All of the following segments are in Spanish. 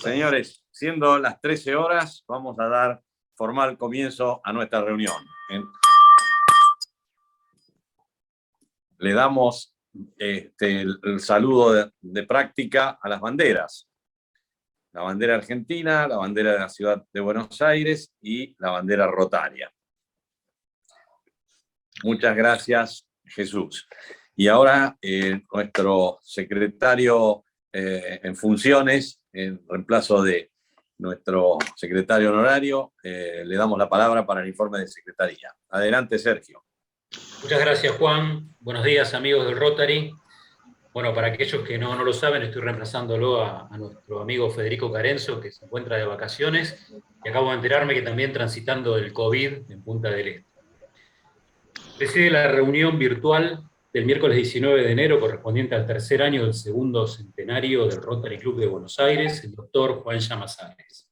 Señores, siendo las 13 horas, vamos a dar formal comienzo a nuestra reunión. Le damos el saludo de práctica a las banderas. La bandera argentina, la bandera de la ciudad de Buenos Aires y la bandera rotaria. Muchas gracias, Jesús. Y ahora nuestro secretario en funciones, en reemplazo de nuestro secretario honorario, le damos la palabra para el informe de secretaría. Adelante, Sergio. Muchas gracias, Juan. Buenos días, amigos del Rotary. Bueno, para aquellos que no lo saben, estoy reemplazándolo a nuestro amigo Federico Carenzo, que se encuentra de vacaciones, y acabo de enterarme que también transitando el COVID en Punta del Este. Preside la reunión virtual del miércoles 19 de enero, correspondiente al tercer año del segundo centenario del Rotary Club de Buenos Aires, el doctor Juan Llamazares.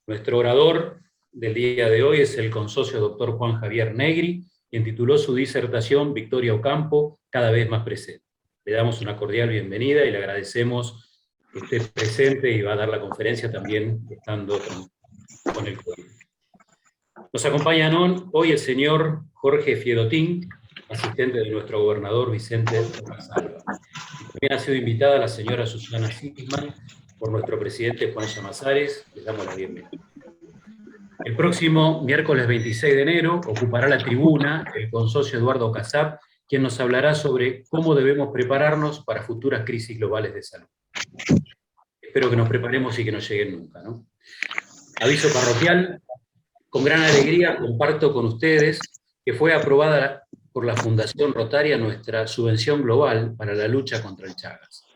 Nuestro orador del día de hoy es el consocio doctor Juan Javier Negri, quien tituló su disertación Victoria Ocampo, cada vez más presente. Le damos una cordial bienvenida y le agradecemos que esté presente y va a dar la conferencia también estando con el COVID. Nos acompañan hoy el señor Jorge Fiedotín, asistente de nuestro gobernador Vicente Salva. También ha sido invitada la señora Susana Sisman por nuestro presidente Juan Llamazares. Les damos la bienvenida. El próximo miércoles 26 de enero ocupará la tribuna el consocio Eduardo Casap, quien nos hablará sobre cómo debemos prepararnos para futuras crisis globales de salud. Espero que nos preparemos y que no lleguen nunca, ¿no? Aviso parroquial. Con gran alegría comparto con ustedes que fue aprobada por la Fundación Rotaria nuestra subvención global para la lucha contra el Chagas.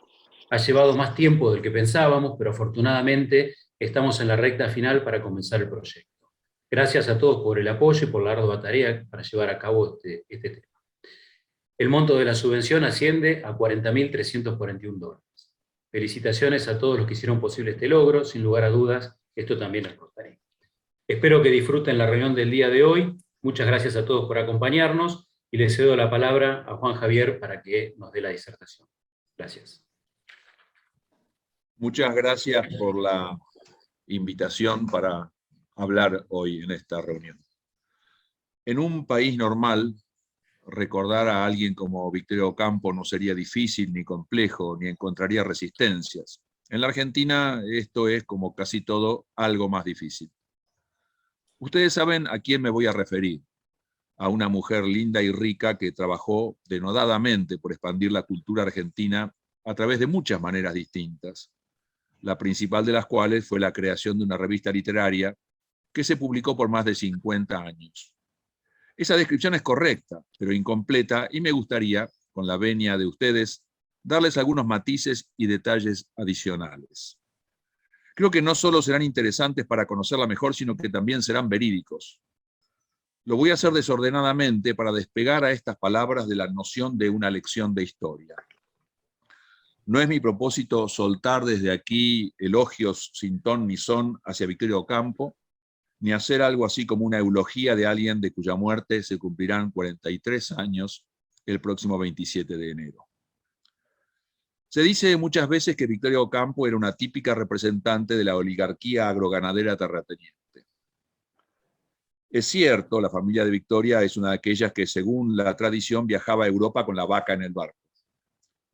Ha llevado más tiempo del que pensábamos, pero afortunadamente estamos en la recta final para comenzar el proyecto. Gracias a todos por el apoyo y por la ardua tarea para llevar a cabo este tema. El monto de la subvención asciende a $40.341. Felicitaciones a todos los que hicieron posible este logro, sin lugar a dudas, esto también es Rotaria. Espero que disfruten la reunión del día de hoy. Muchas gracias a todos por acompañarnos y les cedo la palabra a Juan Javier para que nos dé la disertación. Gracias. Muchas gracias por la invitación para hablar hoy en esta reunión. En un país normal, recordar a alguien como Victoria Ocampo no sería difícil ni complejo, ni encontraría resistencias. En la Argentina esto es, como casi todo, algo más difícil. Ustedes saben a quién me voy a referir, a una mujer linda y rica que trabajó denodadamente por expandir la cultura argentina a través de muchas maneras distintas, la principal de las cuales fue la creación de una revista literaria que se publicó por más de 50 años. Esa descripción es correcta, pero incompleta, y me gustaría, con la venia de ustedes, darles algunos matices y detalles adicionales. Creo que no solo serán interesantes para conocerla mejor, sino que también serán verídicos. Lo voy a hacer desordenadamente para despegar a estas palabras de la noción de una lección de historia. No es mi propósito soltar desde aquí elogios sin ton ni son hacia Victoria Ocampo, ni hacer algo así como una eulogía de alguien de cuya muerte se cumplirán 43 años el próximo 27 de enero. Se dice muchas veces que Victoria Ocampo era una típica representante de la oligarquía agroganadera terrateniente. Es cierto, la familia de Victoria es una de aquellas que, según la tradición, viajaba a Europa con la vaca en el barco.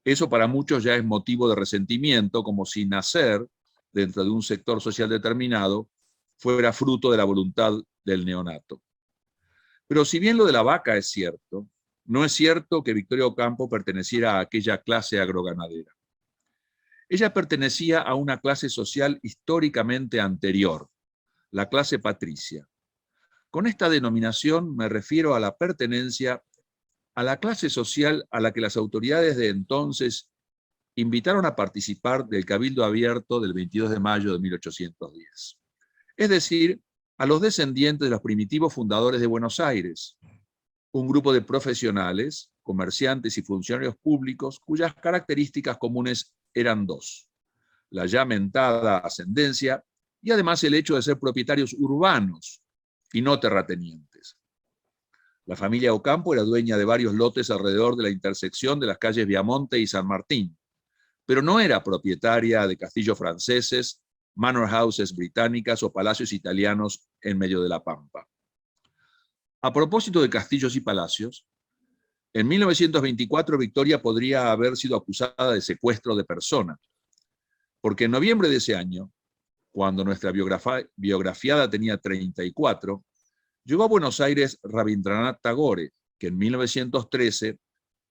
Eso para muchos ya es motivo de resentimiento, como si nacer dentro de un sector social determinado fuera fruto de la voluntad del neonato. Pero si bien lo de la vaca es cierto, no es cierto que Victoria Ocampo perteneciera a aquella clase agroganadera. Ella pertenecía a una clase social históricamente anterior, la clase patricia. Con esta denominación me refiero a la pertenencia a la clase social a la que las autoridades de entonces invitaron a participar del Cabildo Abierto del 22 de mayo de 1810. Es decir, a los descendientes de los primitivos fundadores de Buenos Aires, un grupo de profesionales, comerciantes y funcionarios públicos cuyas características comunes eran dos: la ya mentada ascendencia y además el hecho de ser propietarios urbanos y no terratenientes. La familia Ocampo era dueña de varios lotes alrededor de la intersección de las calles Viamonte y San Martín, pero no era propietaria de castillos franceses manor houses británicas o palacios italianos en medio de la pampa. A propósito de castillos y palacios, en 1924 Victoria podría haber sido acusada de secuestro de persona, porque en noviembre de ese año, cuando nuestra biografiada tenía 34, llegó a Buenos Aires Rabindranath Tagore, que en 1913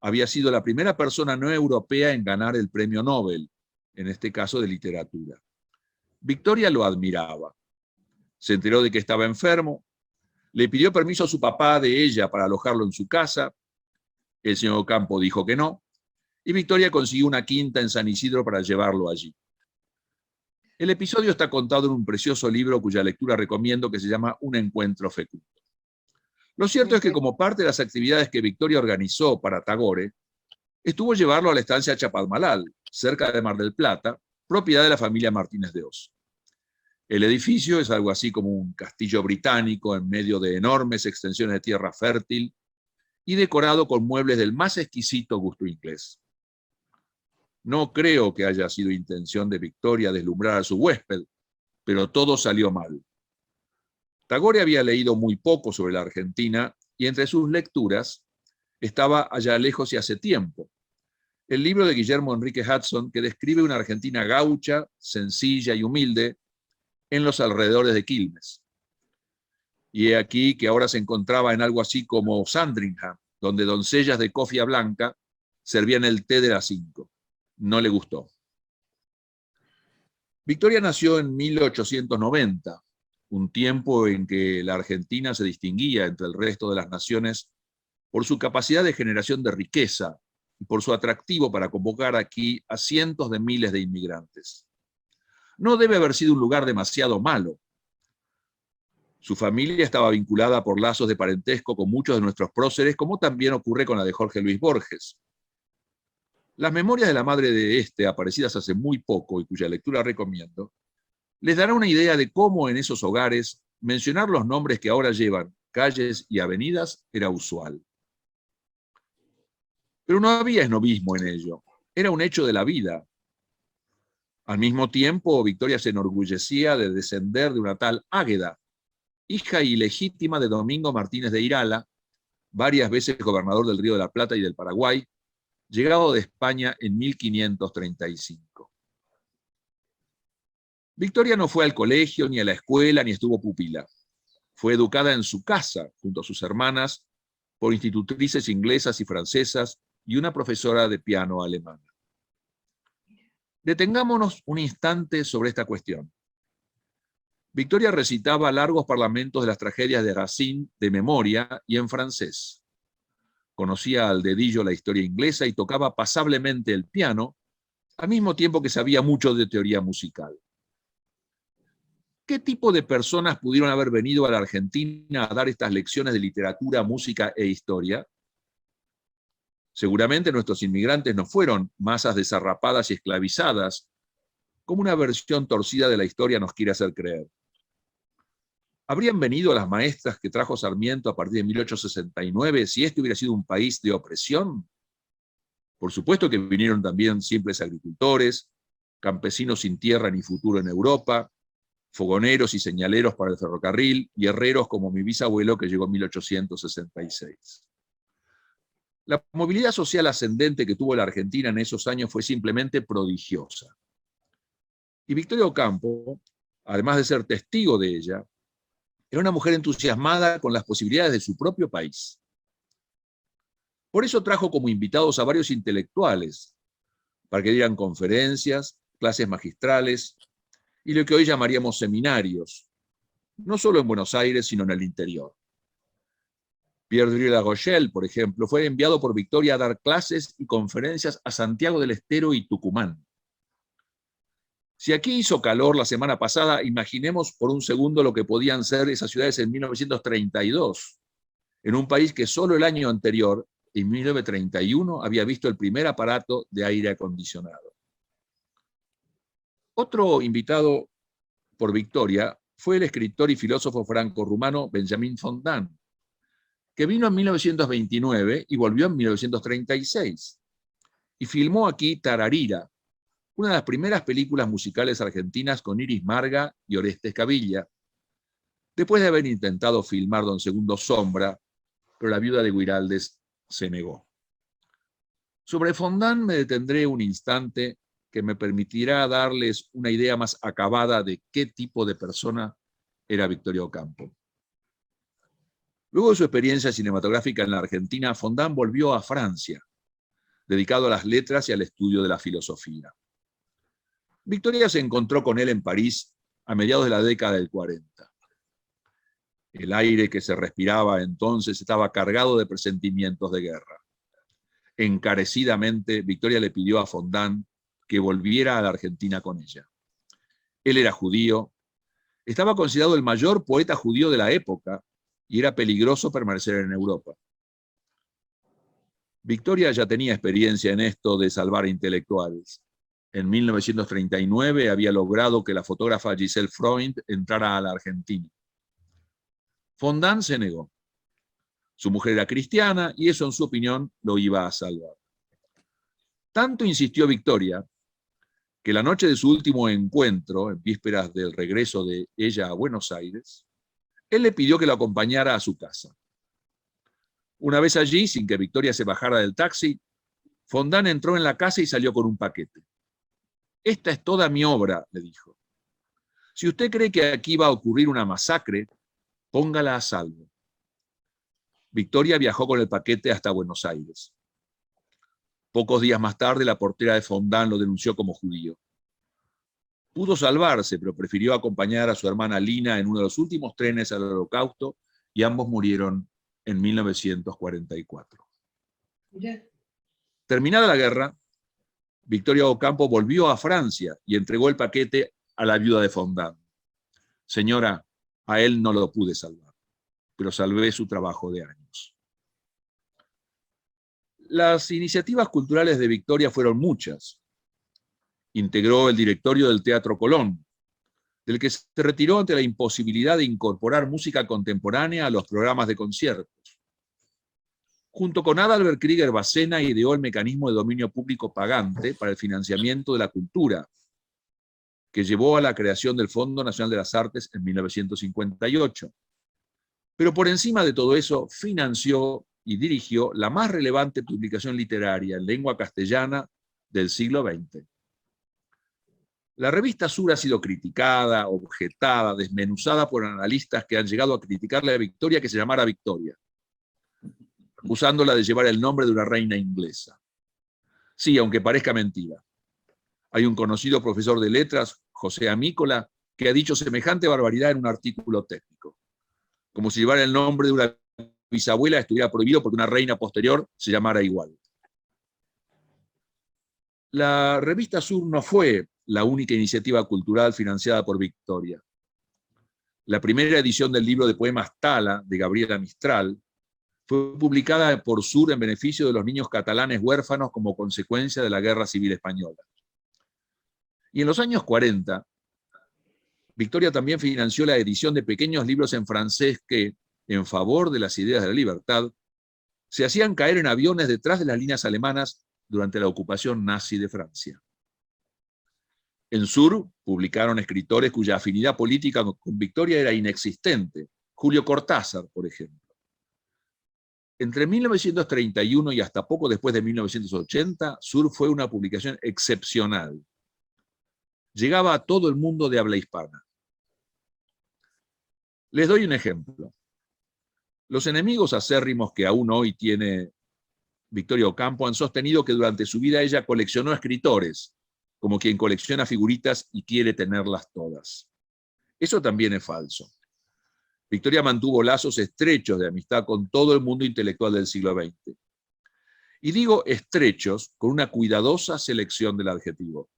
había sido la primera persona no europea en ganar el premio Nobel, en este caso de literatura. Victoria lo admiraba. Se enteró de que estaba enfermo, le pidió permiso a su papá de ella para alojarlo en su casa. El señor Ocampo dijo que no, y Victoria consiguió una quinta en San Isidro para llevarlo allí. El episodio está contado en un precioso libro cuya lectura recomiendo, que se llama Un encuentro fecundo. Lo cierto es que, como parte de las actividades que Victoria organizó para Tagore, estuvo llevarlo a la estancia Chapadmalal, cerca de Mar del Plata, propiedad de la familia Martínez de Oz. El edificio es algo así como un castillo británico en medio de enormes extensiones de tierra fértil y decorado con muebles del más exquisito gusto inglés. No creo que haya sido intención de Victoria deslumbrar a su huésped, pero todo salió mal. Tagore había leído muy poco sobre la Argentina y entre sus lecturas estaba Allá lejos y hace tiempo, el libro de Guillermo Enrique Hudson, que describe una Argentina gaucha, sencilla y humilde en los alrededores de Quilmes. Y he aquí que ahora se encontraba en algo así como Sandringham, donde doncellas de cofia blanca servían el té de las 5. No le gustó. Victoria nació en 1890, un tiempo en que la Argentina se distinguía entre el resto de las naciones por su capacidad de generación de riqueza y por su atractivo para convocar aquí a cientos de miles de inmigrantes. No debe haber sido un lugar demasiado malo. Su familia estaba vinculada por lazos de parentesco con muchos de nuestros próceres, como también ocurre con la de Jorge Luis Borges. Las memorias de la madre de este, aparecidas hace muy poco y cuya lectura recomiendo, les dará una idea de cómo en esos hogares mencionar los nombres que ahora llevan calles y avenidas era usual. Pero no había esnobismo en ello, era un hecho de la vida. Al mismo tiempo, Victoria se enorgullecía de descender de una tal Águeda, hija ilegítima de Domingo Martínez de Irala, varias veces gobernador del Río de la Plata y del Paraguay, llegado de España en 1535. Victoria no fue al colegio, ni a la escuela, ni estuvo pupila. Fue educada en su casa, junto a sus hermanas, por institutrices inglesas y francesas y una profesora de piano alemana. Detengámonos un instante sobre esta cuestión. Victoria recitaba largos parlamentos de las tragedias de Racine de memoria y en francés. Conocía al dedillo la historia inglesa y tocaba pasablemente el piano, al mismo tiempo que sabía mucho de teoría musical. ¿Qué tipo de personas pudieron haber venido a la Argentina a dar estas lecciones de literatura, música e historia? Seguramente nuestros inmigrantes no fueron masas desarrapadas y esclavizadas, como una versión torcida de la historia nos quiere hacer creer. ¿Habrían venido las maestras que trajo Sarmiento a partir de 1869 si este hubiera sido un país de opresión? Por supuesto que vinieron también simples agricultores, campesinos sin tierra ni futuro en Europa, fogoneros y señaleros para el ferrocarril, y herreros como mi bisabuelo que llegó en 1866. La movilidad social ascendente que tuvo la Argentina en esos años fue simplemente prodigiosa. Y Victoria Ocampo, además de ser testigo de ella, era una mujer entusiasmada con las posibilidades de su propio país. Por eso trajo como invitados a varios intelectuales, para que dieran conferencias, clases magistrales, y lo que hoy llamaríamos seminarios, no solo en Buenos Aires, sino en el interior. Pierre de la Rochelle, por ejemplo, fue enviado por Victoria a dar clases y conferencias a Santiago del Estero y Tucumán. Si aquí hizo calor la semana pasada, imaginemos por un segundo lo que podían ser esas ciudades en 1932, en un país que solo el año anterior, en 1931, había visto el primer aparato de aire acondicionado. Otro invitado por Victoria fue el escritor y filósofo franco-rumano Benjamin Fontaine, que vino en 1929 y volvió en 1936, y filmó aquí Tararira, una de las primeras películas musicales argentinas con Iris Marga y Orestes Caviglia, después de haber intentado filmar Don Segundo Sombra, pero la viuda de Guiraldes se negó. Sobre Fondán me detendré un instante que me permitirá darles una idea más acabada de qué tipo de persona era Victorio Ocampo. Luego de su experiencia cinematográfica en la Argentina, Fondán volvió a Francia, dedicado a las letras y al estudio de la filosofía. Victoria se encontró con él en París a mediados de la década del 40. El aire que se respiraba entonces estaba cargado de presentimientos de guerra. Encarecidamente, Victoria le pidió a Fondán que volviera a la Argentina con ella. Él era judío, estaba considerado el mayor poeta judío de la época y era peligroso permanecer en Europa. Victoria ya tenía experiencia en esto de salvar intelectuales. En 1939 había logrado que la fotógrafa Giselle Freund entrara a la Argentina. Fondán se negó. Su mujer era cristiana y eso, en su opinión, lo iba a salvar. Tanto insistió Victoria que la noche de su último encuentro, en vísperas del regreso de ella a Buenos Aires, él le pidió que lo acompañara a su casa. Una vez allí, sin que Victoria se bajara del taxi, Fondán entró en la casa y salió con un paquete. «Esta es toda mi obra», le dijo. «Si usted cree que aquí va a ocurrir una masacre, póngala a salvo». Victoria viajó con el paquete hasta Buenos Aires. Pocos días más tarde, la portera de Fondán lo denunció como judío. Pudo salvarse, pero prefirió acompañar a su hermana Lina en uno de los últimos trenes al Holocausto y ambos murieron en 1944. Terminada la guerra, Victoria Ocampo volvió a Francia y entregó el paquete a la viuda de Fondán. «Señora, a él no lo pude salvar, pero salvé su trabajo de años». Las iniciativas culturales de Victoria fueron muchas. Integró el directorio del Teatro Colón, del que se retiró ante la imposibilidad de incorporar música contemporánea a los programas de conciertos. Junto con Adalbert Krieger Bacena ideó el mecanismo de dominio público pagante para el financiamiento de la cultura, que llevó a la creación del Fondo Nacional de las Artes en 1958. Pero por encima de todo eso, financió y dirigió la más relevante publicación literaria en lengua castellana del siglo XX. La revista Sur ha sido criticada, objetada, desmenuzada por analistas que han llegado a criticarle a Victoria que se llamara Victoria, acusándola de llevar el nombre de una reina inglesa. Sí, aunque parezca mentira. Hay un conocido profesor de letras, José Amícola, que ha dicho semejante barbaridad en un artículo técnico. Como si llevar el nombre de una bisabuela estuviera prohibido porque una reina posterior se llamara igual. La revista Sur no fue la única iniciativa cultural financiada por Victoria. La primera edición del libro de poemas Tala, de Gabriela Mistral, fue publicada por Sur en beneficio de los niños catalanes huérfanos como consecuencia de la Guerra Civil Española. Y en los años 40, Victoria también financió la edición de pequeños libros en francés que, en favor de las ideas de la libertad, se hacían caer en aviones detrás de las líneas alemanas durante la ocupación nazi de Francia. En Sur publicaron escritores cuya afinidad política con Victoria era inexistente, Julio Cortázar, por ejemplo. Entre 1931 y hasta poco después de 1980, Sur fue una publicación excepcional. Llegaba a todo el mundo de habla hispana. Les doy un ejemplo. Los enemigos acérrimos que aún hoy tiene Victoria Ocampo han sostenido que durante su vida ella coleccionó escritores, como quien colecciona figuritas y quiere tenerlas todas. Eso también es falso. Victoria mantuvo lazos estrechos de amistad con todo el mundo intelectual del siglo XX. Y digo estrechos con una cuidadosa selección del adjetivo.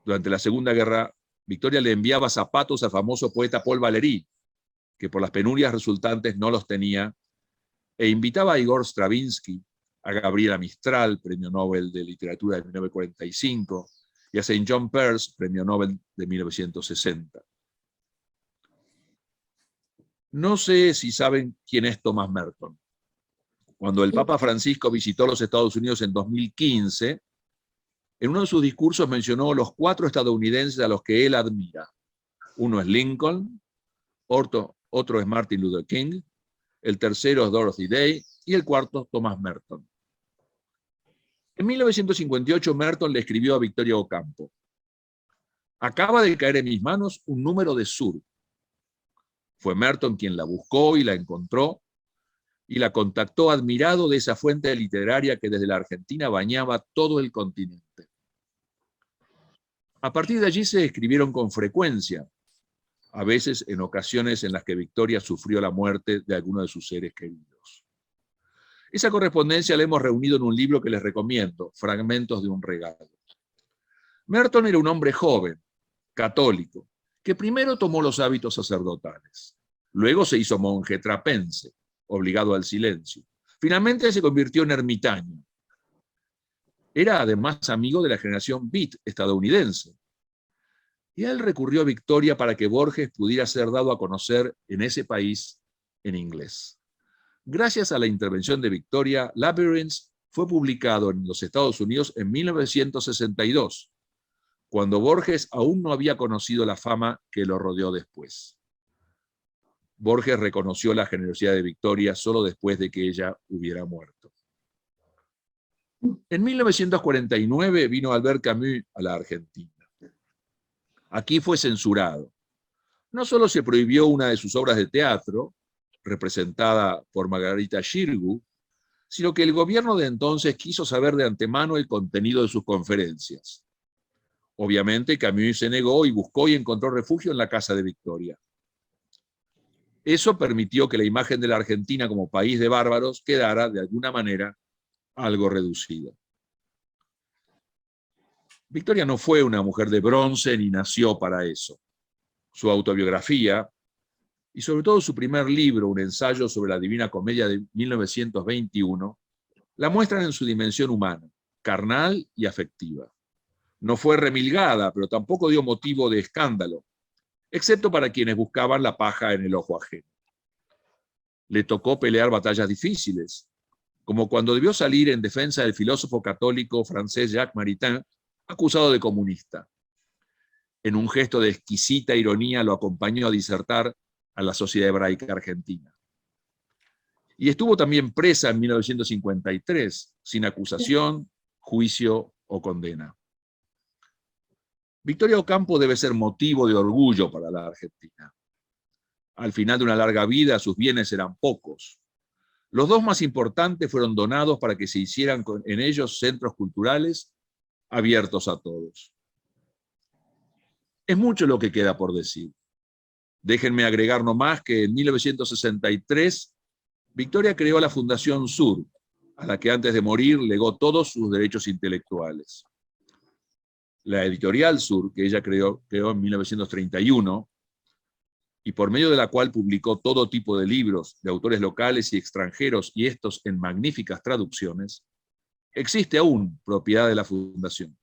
Durante la Segunda Guerra, Victoria le enviaba zapatos al famoso poeta Paul Valéry, que por las penurias resultantes no los tenía, e invitaba a Igor Stravinsky, a Gabriela Mistral, Premio Nobel de Literatura de 1945, y a St. John Peirce, Premio Nobel de 1960. No sé si saben quién es Thomas Merton. Cuando el Papa Francisco visitó los Estados Unidos en 2015, En uno de sus discursos mencionó los 4 estadounidenses a los que él admira. Uno es Lincoln, otro es Martin Luther King, el tercero es Dorothy Day y el cuarto Thomas Merton. En 1958 Merton le escribió a Victoria Ocampo: acaba de caer en mis manos un número de Sur. Fue Merton quien la buscó y la encontró y la contactó admirado de esa fuente literaria que desde la Argentina bañaba todo el continente. A partir de allí se escribieron con frecuencia, a veces en ocasiones en las que Victoria sufrió la muerte de alguno de sus seres queridos. Esa correspondencia la hemos reunido en un libro que les recomiendo, Fragmentos de un regalo. Merton era un hombre joven, católico, que primero tomó los hábitos sacerdotales. Luego se hizo monje trapense, obligado al silencio. Finalmente se convirtió en ermitaño. Era además amigo de la generación Beat estadounidense. Y él recurrió a Victoria para que Borges pudiera ser dado a conocer en ese país en inglés. Gracias a la intervención de Victoria, Labyrinth fue publicado en los Estados Unidos en 1962, cuando Borges aún no había conocido la fama que lo rodeó después. Borges reconoció la generosidad de Victoria solo después de que ella hubiera muerto. En 1949 vino Albert Camus a la Argentina. Aquí fue censurado. No solo se prohibió una de sus obras de teatro, representada por Margarita Xirgu, sino que el gobierno de entonces quiso saber de antemano el contenido de sus conferencias. Obviamente Camus se negó y buscó y encontró refugio en la casa de Victoria. Eso permitió que la imagen de la Argentina como país de bárbaros quedara, de alguna manera, algo reducida. Victoria no fue una mujer de bronce ni nació para eso. Su autobiografía, y sobre todo su primer libro, un ensayo sobre la Divina Comedia de 1921, la muestran en su dimensión humana, carnal y afectiva. No fue remilgada, pero tampoco dio motivo de escándalo, excepto para quienes buscaban la paja en el ojo ajeno. Le tocó pelear batallas difíciles, como cuando debió salir en defensa del filósofo católico francés Jacques Maritain, acusado de comunista. En un gesto de exquisita ironía lo acompañó a disertar a la Sociedad Hebraica Argentina. Y estuvo también presa en 1953, sin acusación, juicio o condena. Victoria Ocampo debe ser motivo de orgullo para la Argentina. Al final de una larga vida, sus bienes eran pocos. Los 2 más importantes fueron donados para que se hicieran en ellos centros culturales abiertos a todos. Es mucho lo que queda por decir. Déjenme agregar nomás que en 1963 Victoria creó la Fundación Sur, a la que antes de morir legó todos sus derechos intelectuales. La editorial Sur, que ella creó en 1931, y por medio de la cual publicó todo tipo de libros de autores locales y extranjeros, y estos en magníficas traducciones, existe aún, propiedad de la Fundación.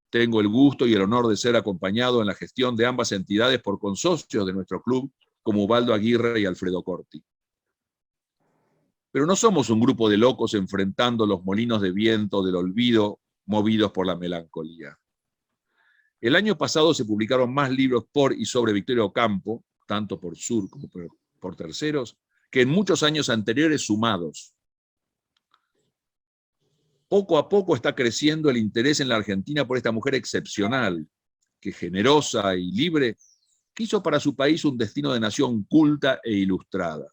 Tengo el gusto y el honor de ser acompañado en la gestión de ambas entidades por consocios de nuestro club, como Ubaldo Aguirre y Alfredo Corti. Pero no somos un grupo de locos enfrentando los molinos de viento del olvido, movidos por la melancolía. El año pasado se publicaron más libros por y sobre Victoria Ocampo, tanto por Sur como por terceros, que en muchos años anteriores sumados. Poco a poco está creciendo el interés en la Argentina por esta mujer excepcional, que generosa y libre, quiso para su país un destino de nación culta e ilustrada.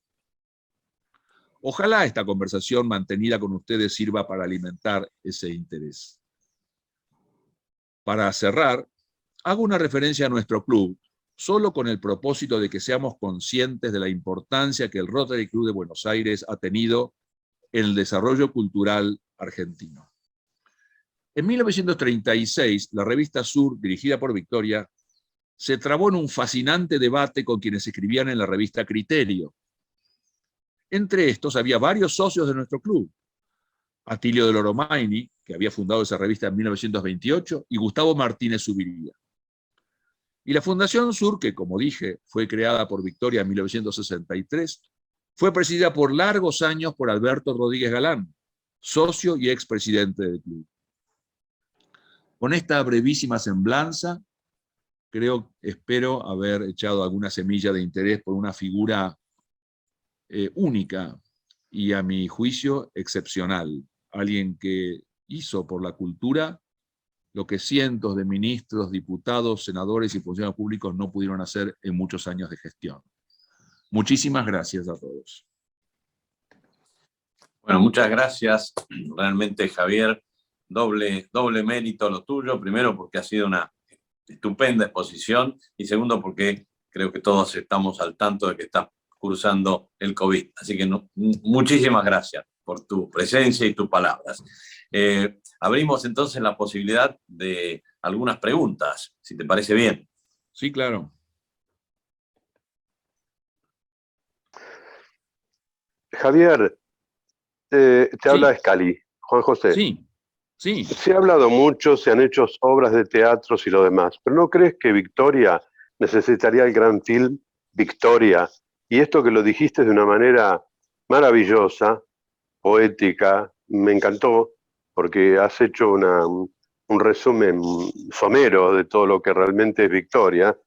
Ojalá esta conversación mantenida con ustedes sirva para alimentar ese interés. Para cerrar, hago una referencia a nuestro club, solo con el propósito de que seamos conscientes de la importancia que el Rotary Club de Buenos Aires ha tenido en el desarrollo cultural argentino. En 1936, la revista Sur, dirigida por Victoria, se trabó en un fascinante debate con quienes escribían en la revista Criterio. Entre estos había varios socios de nuestro club: Atilio de Loromaini, que había fundado esa revista en 1928, y Gustavo Martínez Zubiría. Y la Fundación Sur, que como dije, fue creada por Victoria en 1963, fue presidida por largos años por Alberto Rodríguez Galán, socio y expresidente del club. Con esta brevísima semblanza, espero haber echado alguna semilla de interés por una figura única y, a mi juicio, excepcional. Alguien que hizo por la cultura lo que cientos de ministros, diputados, senadores y funcionarios públicos no pudieron hacer en muchos años de gestión. Muchísimas gracias a todos. Bueno, muchas gracias. Realmente, Javier, doble mérito lo tuyo. Primero, porque ha sido una estupenda exposición, y segundo, porque creo que todos estamos al tanto de que está cursando el COVID. Así que muchísimas gracias por tu presencia y tus palabras. Abrimos entonces la posibilidad de algunas preguntas, si te parece bien. Sí, claro. Javier, te habla Scali, Juan José. Sí, sí. Se ha hablado mucho, se han hecho obras de teatros y lo demás, pero ¿no crees que Victoria necesitaría el gran film Victoria? Y esto que lo dijiste de una manera maravillosa, poética, me encantó, porque has hecho un resumen somero de todo lo que realmente es Victoria.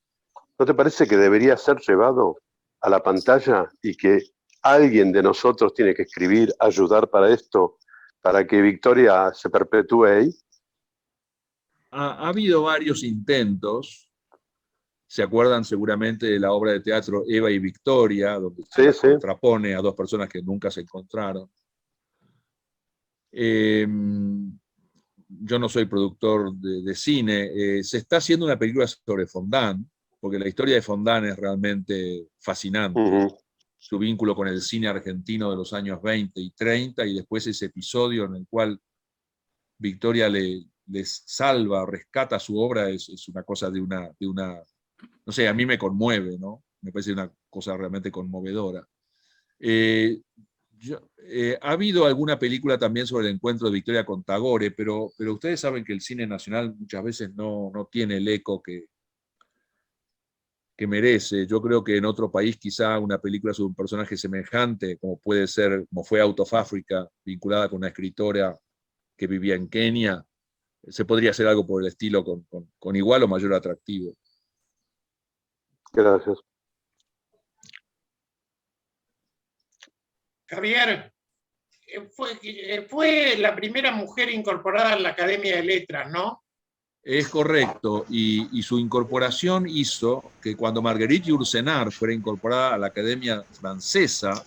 ¿No te parece que debería ser llevado a la pantalla y que alguien de nosotros tiene que escribir, ayudar para esto, para que Victoria se perpetúe ahí? Ha habido varios intentos. Se acuerdan seguramente de la obra de teatro Eva y Victoria, donde se contrapone a dos personas que nunca se encontraron. Yo no soy productor de cine. Se está haciendo una película sobre Fondán, porque la historia de Fondán es realmente fascinante. Su vínculo con el cine argentino de los años 20 y 30, y después ese episodio en el cual Victoria les salva, rescata su obra, es una cosa de una, no sé, a mí me conmueve, ¿no? Me parece una cosa realmente conmovedora. Ha habido alguna película también sobre el encuentro de Victoria con Tagore, pero ustedes saben que el cine nacional muchas veces no tiene el eco que merece. Yo creo que en otro país quizá una película sobre un personaje semejante, como fue Out of Africa, vinculada con una escritora que vivía en Kenia, se podría hacer algo por el estilo con igual o mayor atractivo. Gracias. Javier, fue la primera mujer incorporada a la Academia de Letras, ¿no? Es correcto, y su incorporación hizo que cuando Marguerite Yourcenar fuera incorporada a la Academia Francesa,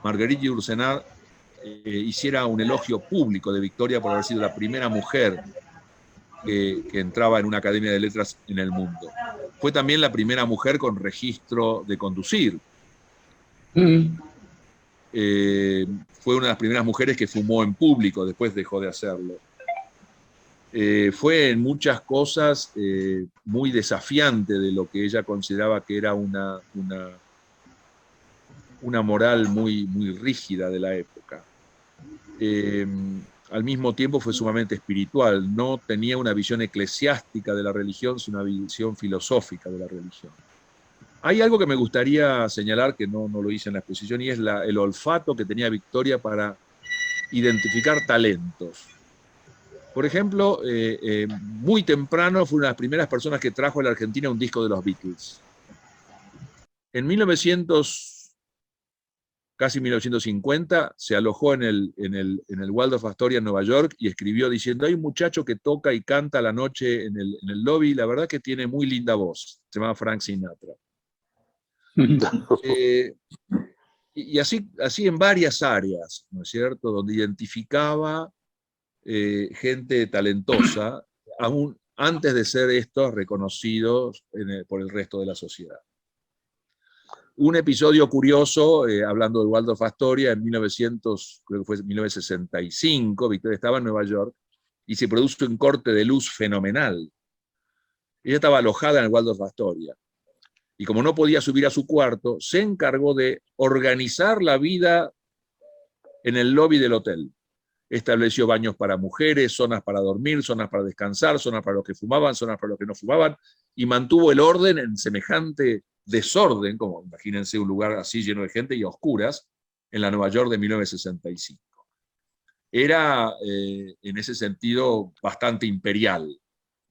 Marguerite Yourcenar hiciera un elogio público de Victoria por haber sido la primera mujer que entraba en una Academia de Letras en el mundo. Fue también la primera mujer con registro de conducir. Fue una de las primeras mujeres que fumó en público, después dejó de hacerlo. Fue en muchas cosas muy desafiante de lo que ella consideraba que era una moral muy rígida de la época. Al mismo tiempo fue sumamente espiritual, no tenía una visión eclesiástica de la religión, sino una visión filosófica de la religión. Hay algo que me gustaría señalar, que no lo hice en la exposición, y es el olfato que tenía Victoria para identificar talentos. Por ejemplo, muy temprano fue una de las primeras personas que trajo a la Argentina un disco de los Beatles. En casi 1950, se alojó en el Waldorf Astoria en Nueva York y escribió diciendo: hay un muchacho que toca y canta a la noche en el lobby, la verdad que tiene muy linda voz. Se llama Frank Sinatra. Y así en varias áreas, ¿no es cierto?, donde identificaba gente talentosa, aún antes de ser estos reconocidos por el resto de la sociedad. Un episodio curioso, hablando del Waldorf Astoria, en 1965, Victoria estaba en Nueva York y se produjo un corte de luz fenomenal. Ella estaba alojada en el Waldorf Astoria. Y como no podía subir a su cuarto, se encargó de organizar la vida en el lobby del hotel. Estableció baños para mujeres, zonas para dormir, zonas para descansar, zonas para los que fumaban, zonas para los que no fumaban, y mantuvo el orden en semejante desorden, como imagínense un lugar así lleno de gente y a oscuras, en la Nueva York de 1965. era en ese sentido bastante imperial,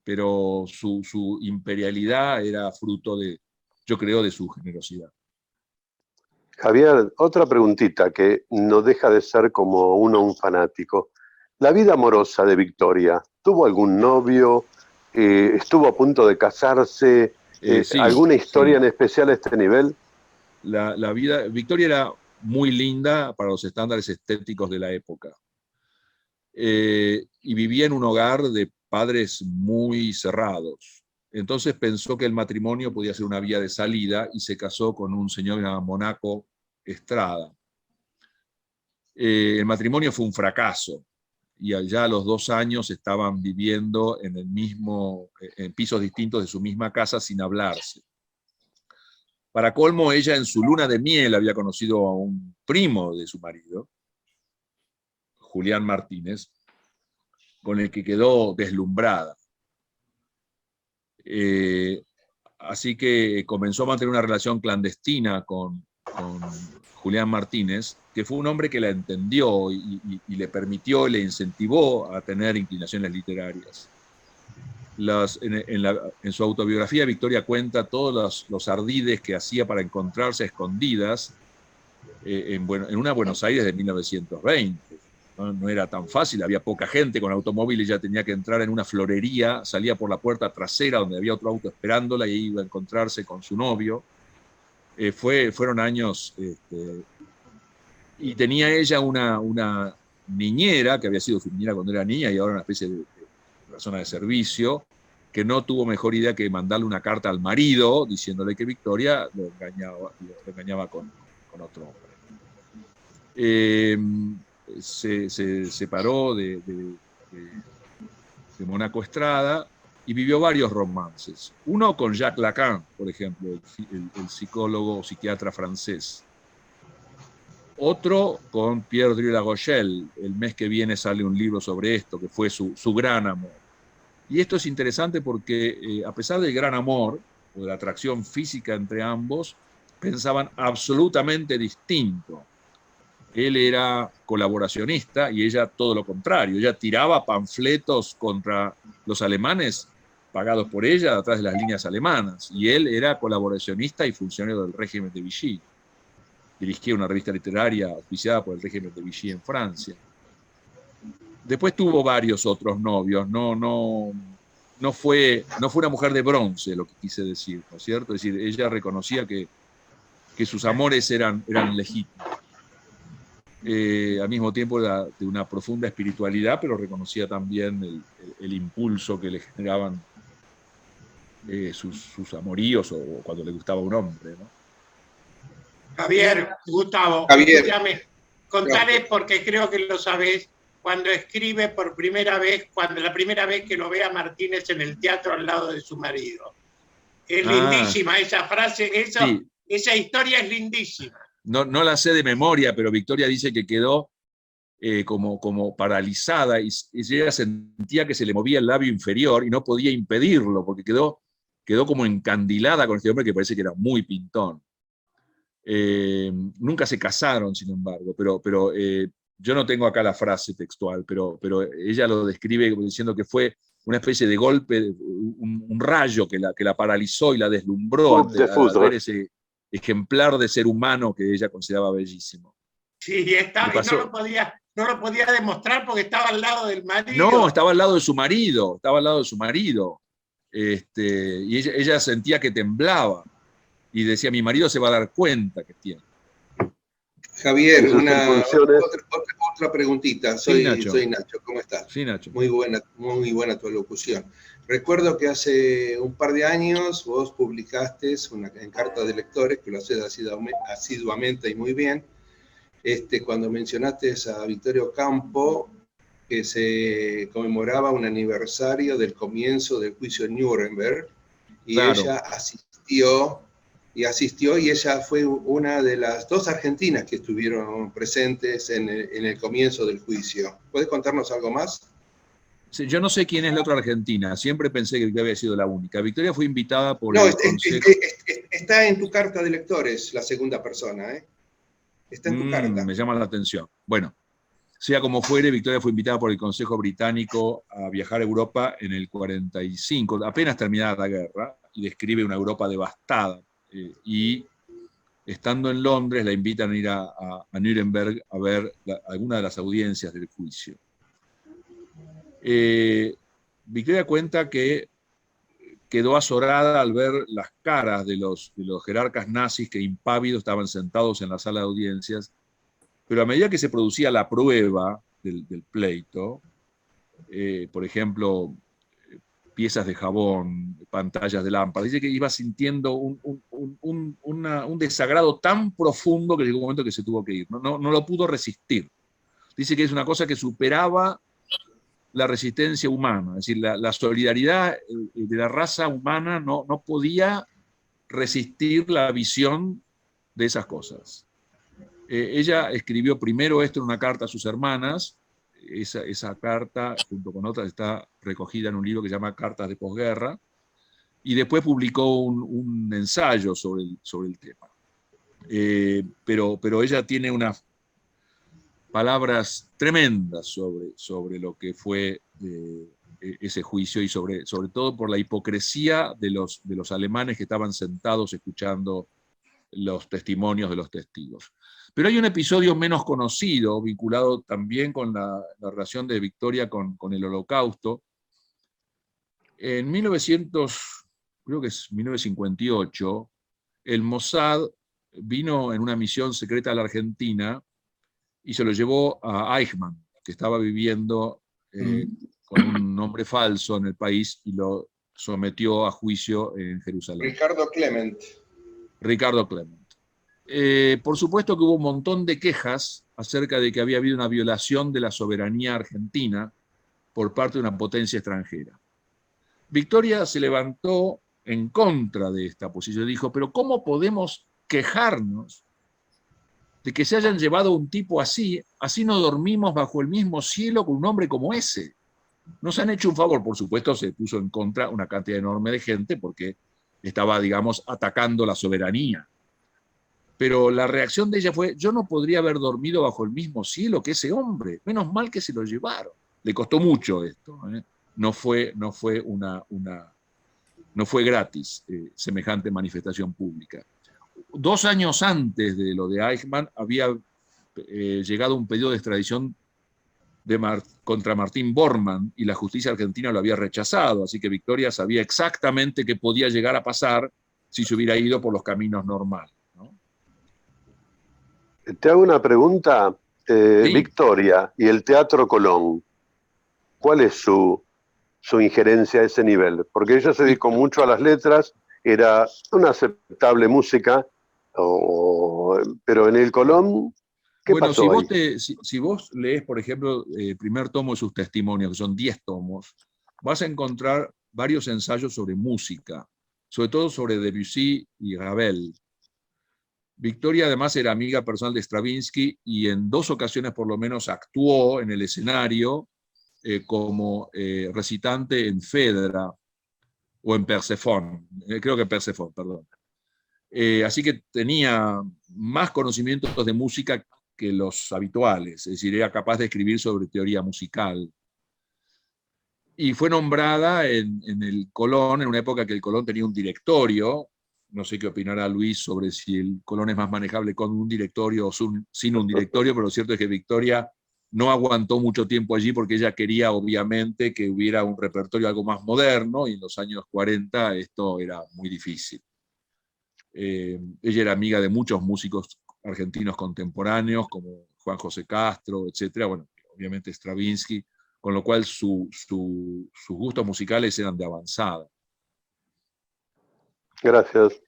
pero su imperialidad era fruto de, yo creo, de su generosidad. Javier, otra preguntita que no deja de ser como uno un fanático. La vida amorosa de Victoria, ¿tuvo algún novio? ¿Estuvo a punto de casarse? Sí, ¿Alguna historia sí. en especial a este nivel? La vida, Victoria era muy linda para los estándares estéticos de la época. Y vivía en un hogar de padres muy cerrados. Entonces pensó que el matrimonio podía ser una vía de salida y se casó con un señor llamado Monaco Estrada. El matrimonio fue un fracaso y allá a los 2 años estaban viviendo en el mismo, en pisos distintos de su misma casa sin hablarse. Para colmo, ella en su luna de miel había conocido a un primo de su marido, Julián Martínez, con el que quedó deslumbrada. Así que comenzó a mantener una relación clandestina con Julián Martínez, que fue un hombre que la entendió y le permitió, le incentivó a tener inclinaciones literarias. En su autobiografía, Victoria cuenta todos los ardides que hacía para encontrarse a escondidas en una Buenos Aires de 1920. No era tan fácil, había poca gente con automóvil, ella tenía que entrar en una florería, salía por la puerta trasera donde había otro auto esperándola y ahí iba a encontrarse con su novio. Fueron años, y tenía ella una niñera que había sido su niñera cuando era niña y ahora una especie de persona de servicio, que no tuvo mejor idea que mandarle una carta al marido diciéndole que Victoria lo engañaba con otro hombre. Se separó de Monaco Estrada y vivió varios romances. Uno con Jacques Lacan, por ejemplo, el psicólogo o psiquiatra francés. Otro con Pierre Dru-Larochelle. El mes que viene sale un libro sobre esto, que fue su gran amor. Y esto es interesante porque a pesar del gran amor, o de la atracción física entre ambos, pensaban absolutamente distinto. Él era colaboracionista y ella todo lo contrario. Ella tiraba panfletos contra los alemanes pagados por ella atrás de las líneas alemanas. Y él era colaboracionista y funcionario del régimen de Vichy. Dirigía una revista literaria auspiciada por el régimen de Vichy en Francia. Después tuvo varios otros novios. No fue una mujer de bronce, lo que quise decir, ¿no es cierto? Es decir, ella reconocía que sus amores eran legítimos. Al mismo tiempo de una profunda espiritualidad, pero reconocía también el impulso que le generaban sus amoríos o cuando le gustaba un hombre, ¿no? Javier, Gustavo, escúchame, contale porque creo que lo sabés, cuando escribe por primera vez, cuando la primera vez que lo ve a Martínez en el teatro al lado de su marido. Es lindísima esa frase, sí. Esa historia es lindísima. No la sé de memoria, pero Victoria dice que quedó como paralizada y ella sentía que se le movía el labio inferior y no podía impedirlo, porque quedó como encandilada con este hombre que parece que era muy pintón. Nunca se casaron, sin embargo, pero yo no tengo acá la frase textual, pero ella lo describe como diciendo que fue una especie de golpe, un rayo que la paralizó y la deslumbró al ver ese ejemplar de ser humano que ella consideraba bellísimo. Sí, y no lo podía demostrar porque estaba al lado del marido. No, estaba al lado de su marido, y ella sentía que temblaba y decía, mi marido se va a dar cuenta que tiene. Javier, otra preguntita. Soy Nacho, ¿cómo estás? Sí, Nacho. Muy buena tu locución. Recuerdo que hace un par de años vos publicaste en Carta de Lectores, que lo haces asiduamente y muy bien, cuando mencionaste a Victoria Ocampo, que se conmemoraba un aniversario del comienzo del juicio en Nuremberg, y claro. Ella asistió y ella fue una de las 2 argentinas que estuvieron presentes en el comienzo del juicio. ¿Puedes contarnos algo más? Sí, yo no sé quién es la otra argentina, siempre pensé que Victoria había sido la única. Victoria fue invitada por el Consejo... está en tu carta de lectores, la segunda persona, ¿eh? Está en tu carta. Me llama la atención. Bueno, Sea como fuere, Victoria fue invitada por el Consejo Británico a viajar a Europa en el 45, apenas terminada la guerra, y describe una Europa devastada. Y estando en Londres, la invitan a ir a Nuremberg a ver alguna de las audiencias del juicio. Victoria cuenta que quedó azorada al ver las caras de los jerarcas nazis que impávidos estaban sentados en la sala de audiencias, pero a medida que se producía la prueba del pleito, por ejemplo, piezas de jabón, pantallas de lámparas, dice que iba sintiendo un desagrado tan profundo que llegó un momento que se tuvo que ir, no lo pudo resistir. Dice que es una cosa que superaba la resistencia humana, es decir, la solidaridad de la raza humana no podía resistir la visión de esas cosas. Ella escribió primero esto en una carta a sus hermanas. Esa carta, junto con otras, está recogida en un libro que se llama Cartas de Posguerra, y después publicó un ensayo sobre el tema. Pero ella tiene unas palabras tremendas sobre lo que fue ese juicio, y sobre todo por la hipocresía de los alemanes que estaban sentados escuchando los testimonios de los testigos. Pero hay un episodio menos conocido, vinculado también con la relación de Victoria con el Holocausto. En 1958, el Mossad vino en una misión secreta a la Argentina y se lo llevó a Eichmann, que estaba viviendo con un nombre falso en el país, y lo sometió a juicio en Jerusalén. Ricardo Clement. Por supuesto que hubo un montón de quejas acerca de que había habido una violación de la soberanía argentina por parte de una potencia extranjera. Victoria se levantó en contra de esta posición. Dijo, pero ¿cómo podemos quejarnos de que se hayan llevado a un tipo así? Así no dormimos bajo el mismo cielo con un hombre como ese. Nos han hecho un favor. Por supuesto, se puso en contra una cantidad enorme de gente porque estaba, digamos, atacando la soberanía. Pero la reacción de ella fue, yo no podría haber dormido bajo el mismo cielo que ese hombre, menos mal que se lo llevaron. Le costó mucho esto, ¿eh? No fue gratis semejante manifestación pública. 2 años antes de lo de Eichmann había llegado un pedido de extradición contra Martín Bormann, y la justicia argentina lo había rechazado, así que Victoria sabía exactamente qué podía llegar a pasar si se hubiera ido por los caminos normales. Te hago una pregunta, Sí. Victoria y el Teatro Colón, ¿cuál es su injerencia a ese nivel? Porque ella se dedicó mucho a las letras, era una aceptable música, pero en el Colón, ¿qué pasó ahí? Si vos lees, por ejemplo, el primer tomo de sus testimonios, que son 10 tomos, vas a encontrar varios ensayos sobre música, sobre todo sobre Debussy y Ravel. Victoria además era amiga personal de Stravinsky, y en 2 ocasiones por lo menos actuó en el escenario como recitante en Fedra o en Perséphone, creo que Perséphone, perdón. Así que tenía más conocimientos de música que los habituales, es decir, era capaz de escribir sobre teoría musical. Y fue nombrada en el Colón, en una época que el Colón tenía un directorio. No sé qué opinará Luis sobre si el Colón es más manejable con un directorio o sin un directorio, pero lo cierto es que Victoria no aguantó mucho tiempo allí porque ella quería, obviamente, que hubiera un repertorio algo más moderno, y en los años 40 esto era muy difícil. Ella era amiga de muchos músicos argentinos contemporáneos, como Juan José Castro, etc. Bueno, obviamente Stravinsky, con lo cual sus gustos musicales eran de avanzada. Gracias.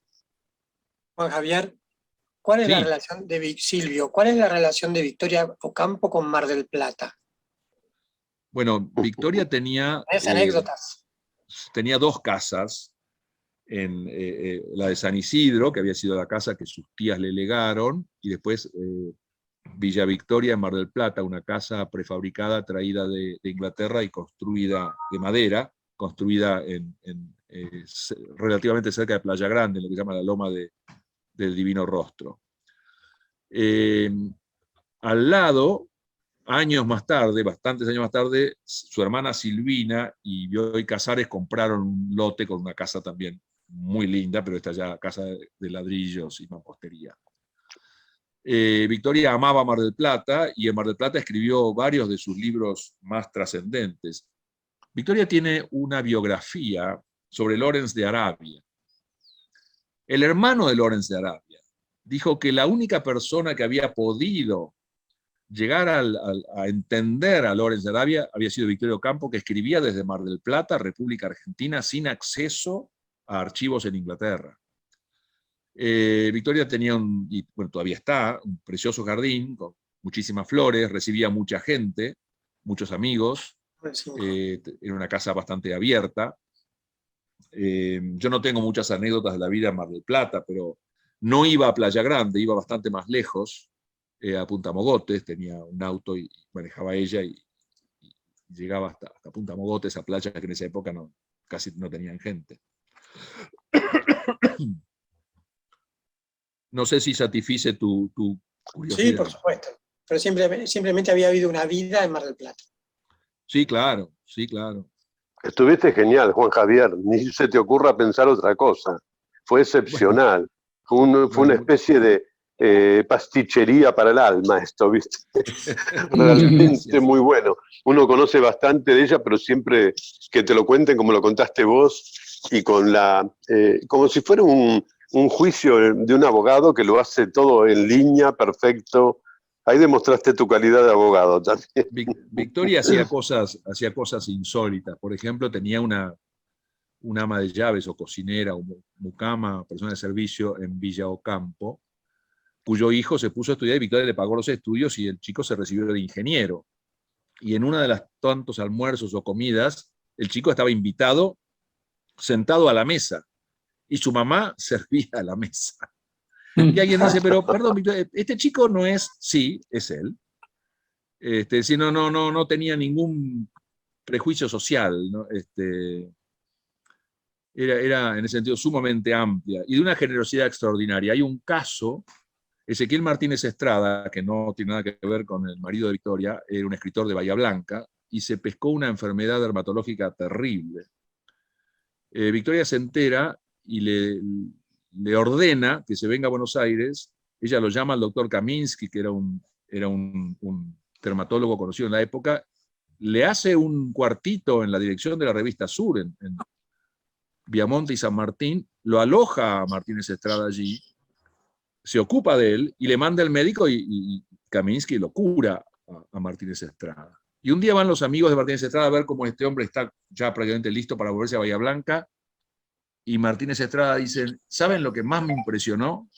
Juan Javier, ¿cuál es la relación de Silvio? ¿Cuál es la relación de Victoria Ocampo con Mar del Plata? Bueno, Victoria tenía anécdotas. Tenía 2 casas, en la de San Isidro, que había sido la casa que sus tías le legaron, y después Villa Victoria en Mar del Plata, una casa prefabricada traída de Inglaterra y construida de madera, construida relativamente cerca de Playa Grande, en lo que se llama la Loma del Divino Rostro. Al lado Años más tarde, bastantes años más tarde, su hermana Silvina y Bioy Casares compraron un lote con una casa también muy linda, pero esta ya casa de ladrillos y mampostería. Victoria amaba Mar del Plata y en Mar del Plata escribió varios de sus libros más trascendentes. Victoria tiene una biografía sobre Lawrence de Arabia. El hermano de Lawrence de Arabia dijo que la única persona que había podido llegar a entender a Lawrence de Arabia había sido Victoria Ocampo, que escribía desde Mar del Plata, República Argentina, sin acceso a archivos en Inglaterra. Victoria tenía bueno, todavía está, un precioso jardín con muchísimas flores, recibía mucha gente, muchos amigos, era una casa bastante abierta. Yo no tengo muchas anécdotas de la vida en Mar del Plata, pero no iba a Playa Grande, iba bastante más lejos, a Punta Mogotes, tenía un auto y manejaba ella y llegaba hasta Punta Mogotes, a playas que en esa época casi no tenían gente. No sé si satisfice tu curiosidad. Sí, por supuesto. Pero simplemente había habido una vida en Mar del Plata. Sí, claro, sí, claro. Estuviste genial, Juan Javier. Ni se te ocurra pensar otra cosa. Fue excepcional. Fue una especie de pastichería para el alma esto, ¿viste? Realmente muy bueno. Uno conoce bastante de ella, pero siempre que te lo cuenten como lo contaste vos y con como si fuera un juicio de un abogado que lo hace todo en línea, perfecto. Ahí demostraste tu calidad de abogado también. Victoria hacía cosas insólitas. Por ejemplo, tenía una ama de llaves o cocinera o mucama, persona de servicio en Villa Ocampo, cuyo hijo se puso a estudiar y Victoria le pagó los estudios y el chico se recibió de ingeniero. Y en una de las tantos almuerzos o comidas, el chico estaba invitado, sentado a la mesa, y su mamá servía a la mesa. Y alguien dice, pero perdón, Victoria, este chico no es, sí, es él. Si no tenía ningún prejuicio social, ¿no? Era en ese sentido sumamente amplia y de una generosidad extraordinaria. Hay un caso, Ezequiel Martínez Estrada, que no tiene nada que ver con el marido de Victoria, era un escritor de Bahía Blanca, y se pescó una enfermedad dermatológica terrible. Victoria se entera y le ordena que se venga a Buenos Aires. Ella lo llama al doctor Kaminsky, que era un dermatólogo conocido en la época, le hace un cuartito en la dirección de la revista Sur, en Viamonte y San Martín, lo aloja a Martínez Estrada allí, se ocupa de él y le manda el médico y Kaminsky lo cura a Martínez Estrada. Y un día van los amigos de Martínez Estrada a ver cómo este hombre está ya prácticamente listo para volverse a Bahía Blanca, y Martínez Estrada dice, ¿saben lo que más me impresionó?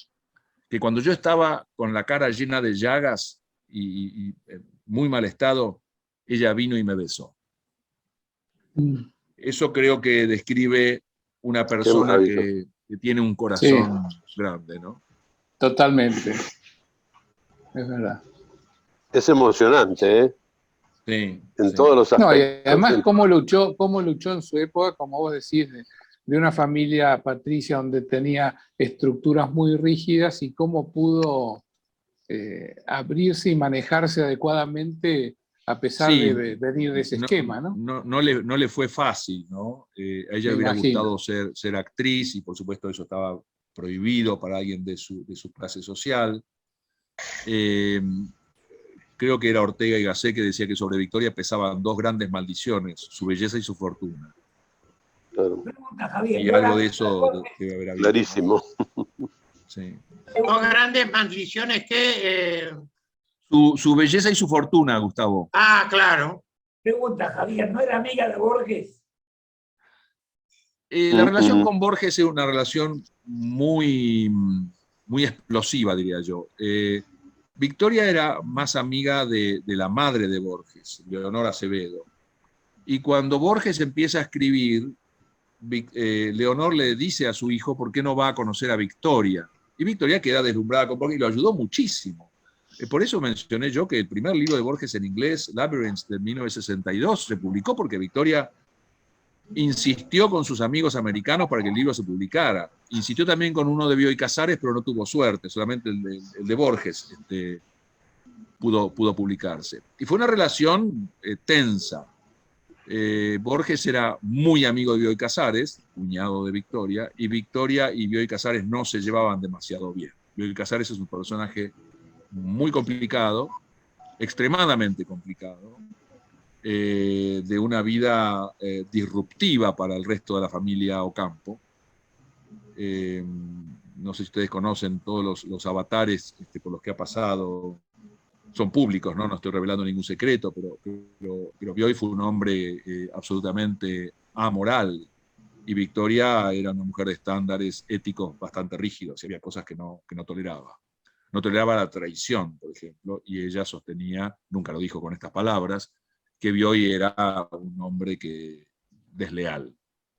Que cuando yo estaba con la cara llena de llagas y muy mal estado, ella vino y me besó. Eso creo que describe una persona que tiene un corazón grande, ¿no? Totalmente. Es verdad. Es emocionante, ¿eh? Sí. En todos los aspectos. No, y además, cómo luchó en su época, como vos decís, de una familia patricia donde tenía estructuras muy rígidas y cómo pudo abrirse y manejarse adecuadamente a pesar de venir de ese esquema, ¿no? No le fue fácil, ¿no? A ella le hubiera gustado ser actriz y por supuesto eso estaba prohibido para alguien de su clase social. Creo que era Ortega y Gasset que decía que sobre Victoria pesaban dos grandes maldiciones, su belleza y su fortuna. Claro. Y algo de eso debe haber habido. Clarísimo. Sí. Dos grandes maldiciones que... Su belleza y su fortuna, Gustavo. Ah, claro. Pregunta, Javier, ¿no era amiga de Borges? La relación con Borges es una relación muy explosiva, diría yo. Victoria era más amiga de la madre de Borges, Leonor Acevedo. Y cuando Borges empieza a escribir, Leonor le dice a su hijo por qué no va a conocer a Victoria. Y Victoria queda deslumbrada con Borges y lo ayudó muchísimo. Por eso mencioné yo que el primer libro de Borges en inglés, Labyrinth, de 1962, se publicó porque Victoria insistió con sus amigos americanos para que el libro se publicara. Insistió también con uno de Bioy Casares, pero no tuvo suerte, solamente el de Borges pudo publicarse. Y fue una relación tensa. Borges era muy amigo de Bioy Casares, cuñado de Victoria, y Victoria y Bioy Casares no se llevaban demasiado bien. Bioy Casares es un personaje muy complicado, extremadamente complicado, de una vida disruptiva para el resto de la familia Ocampo. No sé si ustedes conocen todos los avatares por los que ha pasado. Son públicos, ¿no? No estoy revelando ningún secreto, pero Bioy fue un hombre absolutamente amoral, y Victoria era una mujer de estándares éticos bastante rígidos, y había cosas que no toleraba. No toleraba la traición, por ejemplo, y ella sostenía, nunca lo dijo con estas palabras, que Bioy era un hombre desleal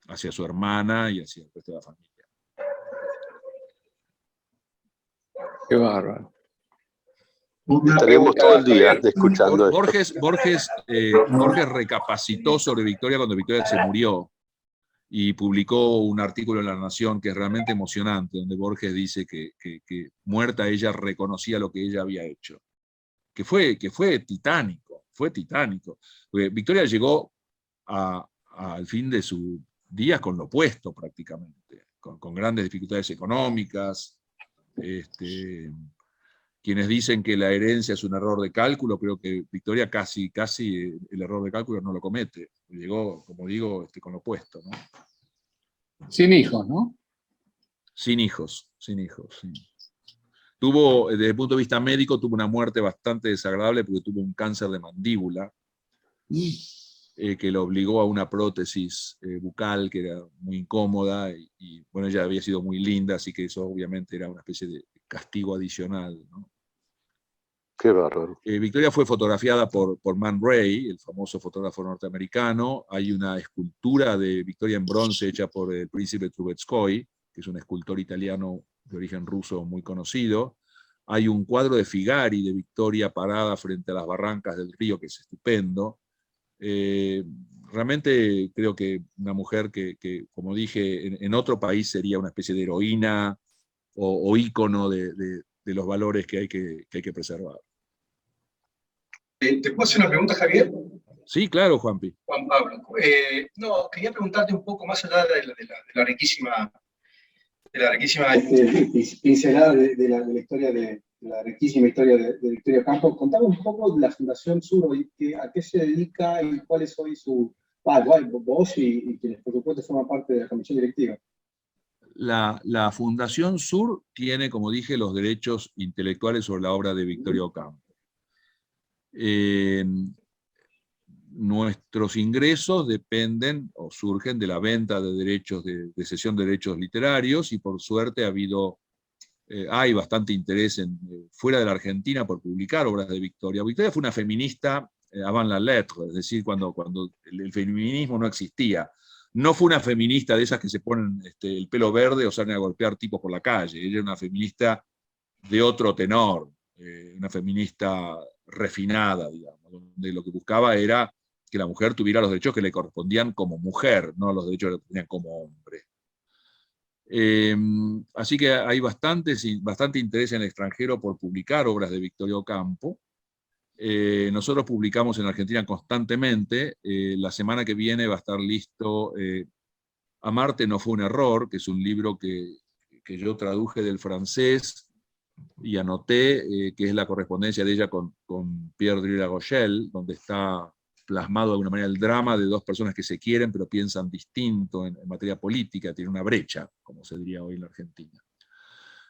hacia su hermana y hacia el resto de la familia. Qué bárbaro. Estaríamos todo el día escuchando esto. Borges recapacitó sobre Victoria cuando Victoria se murió y publicó un artículo en La Nación que es realmente emocionante, donde Borges dice que muerta ella reconocía lo que ella había hecho. Que fue titánico, Porque Victoria llegó al fin de sus días con lo opuesto prácticamente, con grandes dificultades económicas. Quienes dicen que la herencia es un error de cálculo, creo que Victoria casi el error de cálculo no lo comete. Llegó, como digo, con lo opuesto, ¿no? Sin hijos, ¿no? Sin hijos, sí. Tuvo, desde el punto de vista médico, tuvo una muerte bastante desagradable porque tuvo un cáncer de mandíbula que lo obligó a una prótesis bucal que era muy incómoda y bueno, ella había sido muy linda, así que eso obviamente era una especie de castigo adicional, ¿no? Qué bárbaro. Victoria fue fotografiada por Man Ray, el famoso fotógrafo norteamericano. Hay una escultura de Victoria en bronce hecha por el príncipe Trubetskoy, que es un escultor italiano de origen ruso muy conocido. Hay un cuadro de Figari de Victoria parada frente a las barrancas del río, que es estupendo. Realmente creo que una mujer que como dije, en otro país sería una especie de heroína o ícono de los valores que hay que preservar. ¿Te puedo hacer una pregunta, Javier? Sí, claro, Juanpi. Juan Pablo. No, quería preguntarte un poco más allá de la riquísima pincelada de la historia de la riquísima historia de Victoria Ocampo. Contame un poco de la Fundación Sur, a qué se dedica y cuál es hoy su... vos y quienes por supuesto forman parte de la comisión directiva. La Fundación Sur tiene, como dije, los derechos intelectuales sobre la obra de Victoria Ocampo. Nuestros ingresos dependen o surgen de la venta de derechos de cesión de derechos literarios, y por suerte hay bastante interés fuera de la Argentina por publicar obras de Victoria. Victoria fue una feminista avant la lettre, es decir, cuando el feminismo no existía. No fue una feminista de esas que se ponen el pelo verde o salen a golpear tipos por la calle. Ella era una feminista de otro tenor, una feminista refinada, digamos, donde lo que buscaba era que la mujer tuviera los derechos que le correspondían como mujer, no los derechos que le correspondían como hombre. Así que hay bastante interés en el extranjero por publicar obras de Victoria Ocampo. Nosotros publicamos en Argentina constantemente. La semana que viene va a estar listo Amarte no fue un error, que es un libro que yo traduje del francés y anoté, que es la correspondencia de ella con Pierre Dry-Larochelle, donde está plasmado de alguna manera el drama de dos personas que se quieren pero piensan distinto en materia política, tiene una brecha, como se diría hoy en la Argentina.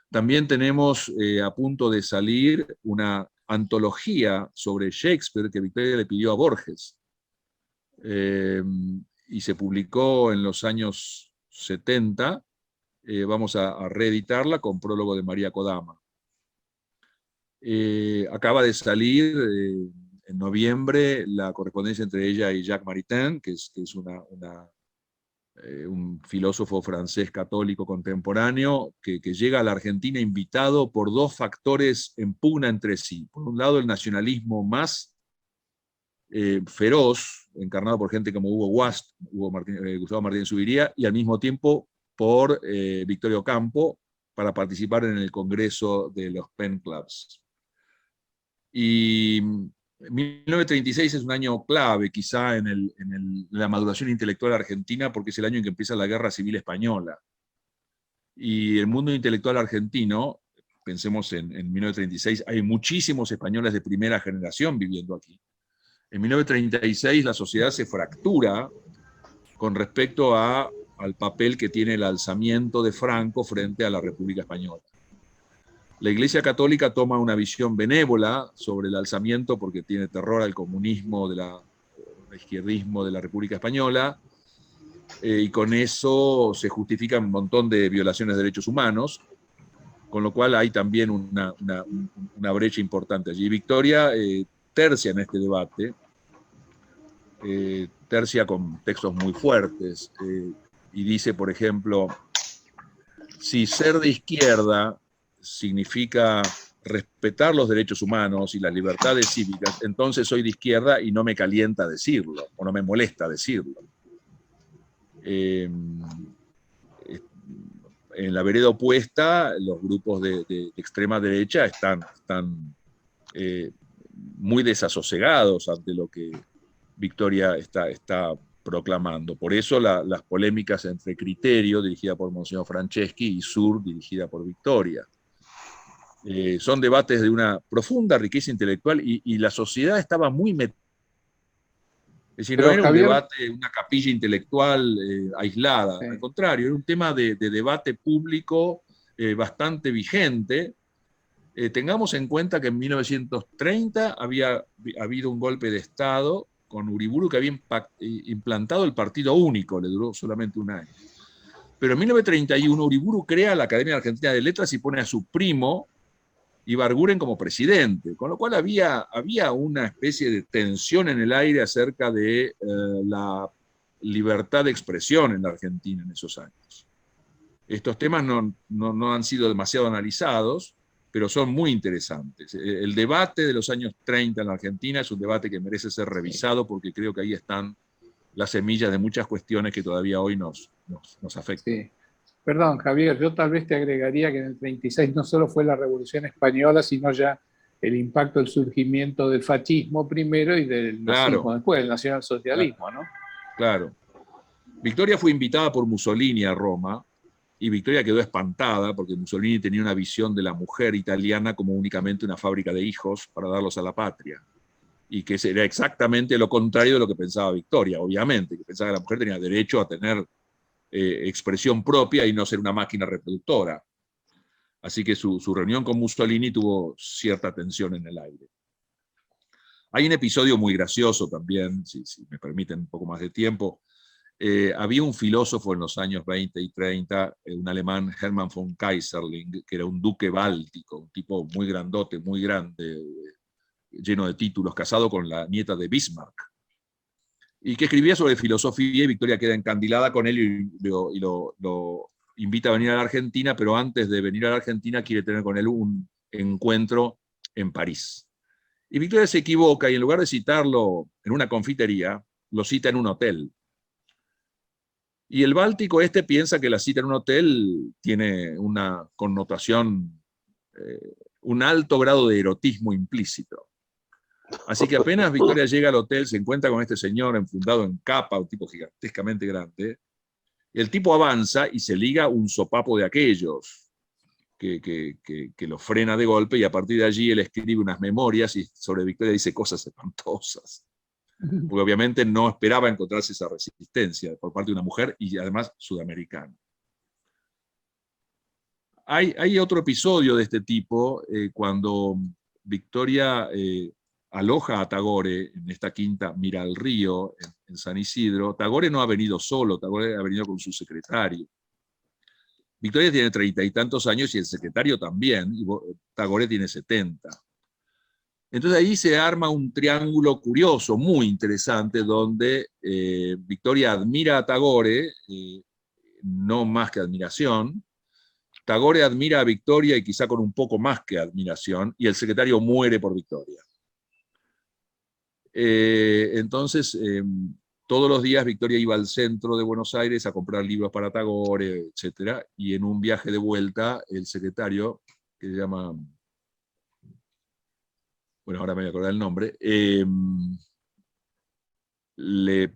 También tenemos a punto de salir una antología sobre Shakespeare que Victoria le pidió a Borges, y se publicó en los años 70, vamos a reeditarla con prólogo de María Kodama. Acaba de salir en noviembre la correspondencia entre ella y Jacques Maritain, que es un filósofo francés católico contemporáneo que llega a la Argentina invitado por dos factores en pugna entre sí. Por un lado, el nacionalismo más feroz, encarnado por gente como Gustavo Martínez Zuviría, y al mismo tiempo por Victoria Ocampo, para participar en el Congreso de los Pen Clubs. Y 1936 es un año clave, quizá, en la maduración intelectual argentina, porque es el año en que empieza la Guerra Civil Española. Y el mundo intelectual argentino, pensemos en 1936, hay muchísimos españoles de primera generación viviendo aquí. En 1936 la sociedad se fractura con respecto al papel que tiene el alzamiento de Franco frente a la República Española. La Iglesia Católica toma una visión benévola sobre el alzamiento porque tiene terror al comunismo, al izquierdismo de la República Española, y con eso se justifican un montón de violaciones de derechos humanos, con lo cual hay también una brecha importante allí. Victoria tercia en este debate, tercia con textos muy fuertes, y dice, por ejemplo, si ser de izquierda significa respetar los derechos humanos y las libertades cívicas, entonces soy de izquierda y no me calienta decirlo, o no me molesta decirlo. En la vereda opuesta, los grupos de extrema derecha están muy desasosegados ante lo que Victoria está proclamando. Por eso las polémicas entre Criterio, dirigida por Monseñor Franceschi, y Sur, dirigida por Victoria. Son debates de una profunda riqueza intelectual y la sociedad estaba muy metida. Es decir, no era un debate, una capilla intelectual aislada, al contrario, era un tema de debate público bastante vigente. Tengamos en cuenta que en 1930 había habido un golpe de Estado con Uriburu que había implantado el partido único, le duró solamente un año. Pero en 1931 Uriburu crea la Academia Argentina de Letras y pone a su primo, Ibarguren, como presidente, con lo cual había una especie de tensión en el aire acerca de la libertad de expresión en la Argentina en esos años. Estos temas no han sido demasiado analizados, pero son muy interesantes. El debate de los años 30 en la Argentina es un debate que merece ser revisado porque creo que ahí están las semillas de muchas cuestiones que todavía hoy nos afectan. Sí. Perdón, Javier, yo tal vez te agregaría que en el 36 no solo fue la Revolución Española, sino ya el impacto del surgimiento del fascismo primero y del nazismo después, el nacionalsocialismo, ¿no? Claro. Victoria fue invitada por Mussolini a Roma, y Victoria quedó espantada porque Mussolini tenía una visión de la mujer italiana como únicamente una fábrica de hijos para darlos a la patria. Y que era exactamente lo contrario de lo que pensaba Victoria, obviamente, que pensaba que la mujer tenía derecho a tener expresión propia y no ser una máquina reproductora. Así que su reunión con Mussolini tuvo cierta tensión en el aire. Hay un episodio muy gracioso también, si me permiten un poco más de tiempo. Había un filósofo en los años 20 y 30, un alemán, Hermann von Keyserling, que era un duque báltico, un tipo muy grandote, muy grande, lleno de títulos, casado con la nieta de Bismarck, y que escribía sobre filosofía, y Victoria queda encandilada con él y lo invita a venir a la Argentina, pero antes de venir a la Argentina quiere tener con él un encuentro en París. Y Victoria se equivoca y en lugar de citarlo en una confitería, lo cita en un hotel. Y el báltico piensa que la cita en un hotel tiene una connotación, un alto grado de erotismo implícito. Así que apenas Victoria llega al hotel, se encuentra con este señor enfundado en capa, un tipo gigantescamente grande. El tipo avanza y se liga un sopapo de aquellos que lo frena de golpe, y a partir de allí él escribe unas memorias y sobre Victoria dice cosas espantosas. Porque obviamente no esperaba encontrarse esa resistencia por parte de una mujer y además sudamericana. Hay otro episodio de este tipo cuando Victoria aloja a Tagore en esta quinta Mira al Río, en San Isidro. Tagore no ha venido solo, Tagore ha venido con su secretario. Victoria tiene 30 y tantos años y el secretario también, y Tagore tiene 70. Entonces ahí se arma un triángulo curioso, muy interesante, donde Victoria admira a Tagore, no más que admiración. Tagore admira a Victoria y quizá con un poco más que admiración, y el secretario muere por Victoria. Entonces, todos los días Victoria iba al centro de Buenos Aires a comprar libros para Tagore, etc. Y en un viaje de vuelta, el secretario, que se llama bueno, ahora me voy a acordar el nombre, le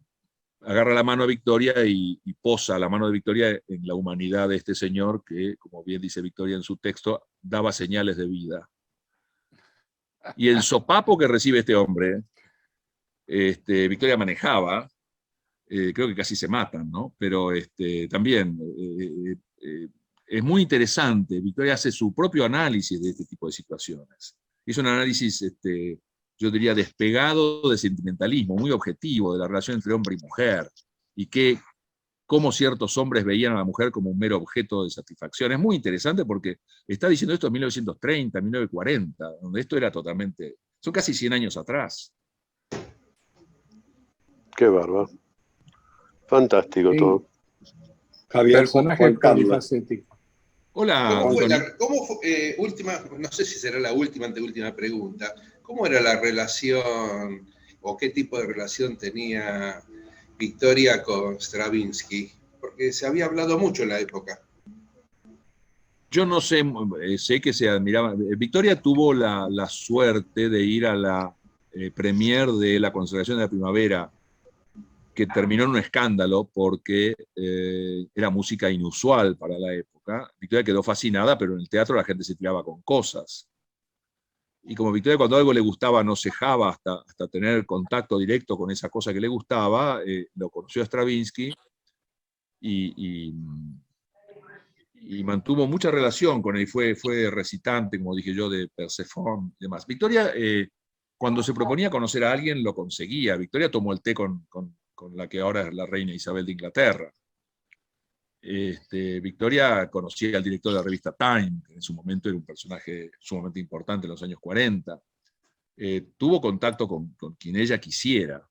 agarra la mano a Victoria y posa la mano de Victoria en la humanidad de este señor que, como bien dice Victoria en su texto, daba señales de vida. Y el sopapo que recibe este hombre, Victoria manejaba, creo que casi se matan, ¿no? Pero también es muy interesante. Victoria hace su propio análisis de este tipo de situaciones. Es un análisis, yo diría, despegado de sentimentalismo, muy objetivo de la relación entre hombre y mujer, y cómo ciertos hombres veían a la mujer como un mero objeto de satisfacción. Es muy interesante porque está diciendo esto en 1930, 1940, donde esto era totalmente... Son casi 100 años atrás. Qué bárbaro. Fantástico Sí. todo. Javier, Personaje Juan Carlos. polifacético. Hola, ¿Cómo fue, última, no sé si será la última, anteúltima pregunta, ¿cómo era la relación o qué tipo de relación tenía Victoria con Stravinsky? Porque se había hablado mucho en la época. Yo no sé, sé que se admiraba. Victoria tuvo la suerte de ir a la premier de la Consagración de la Primavera, que terminó en un escándalo porque era música inusual para la época. Victoria quedó fascinada, pero en el teatro la gente se tiraba con cosas. Y como Victoria cuando algo le gustaba no cejaba hasta tener contacto directo con esa cosa que le gustaba, lo conoció a Stravinsky y mantuvo mucha relación con él. Fue recitante, como dije yo, de Perséphone y demás. Victoria, cuando se proponía conocer a alguien, lo conseguía. Victoria tomó el té con la que ahora es la reina Isabel de Inglaterra. Victoria conocía al director de la revista Time, que en su momento era un personaje sumamente importante en los años 40. Tuvo contacto con quien ella quisiera.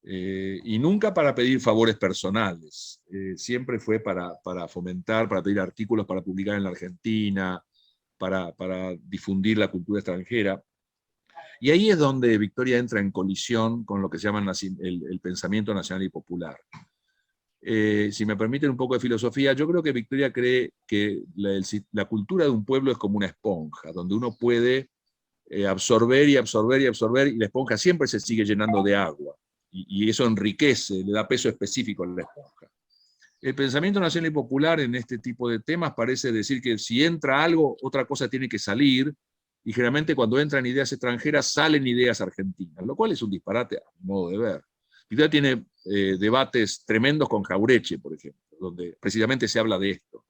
Y nunca para pedir favores personales. Siempre fue para fomentar, para pedir artículos para publicar en la Argentina, para difundir la cultura extranjera. Y ahí es donde Victoria entra en colisión con lo que se llama el pensamiento nacional y popular. Si me permiten un poco de filosofía, yo creo que Victoria cree que la cultura de un pueblo es como una esponja, donde uno puede absorber y absorber y absorber, y la esponja siempre se sigue llenando de agua, y eso enriquece, le da peso específico a la esponja. El pensamiento nacional y popular en este tipo de temas parece decir que si entra algo, otra cosa tiene que salir, y generalmente cuando entran ideas extranjeras salen ideas argentinas, lo cual es un disparate a mi modo de ver. Victoria tiene debates tremendos con Jauretche, por ejemplo, donde precisamente se habla de esto.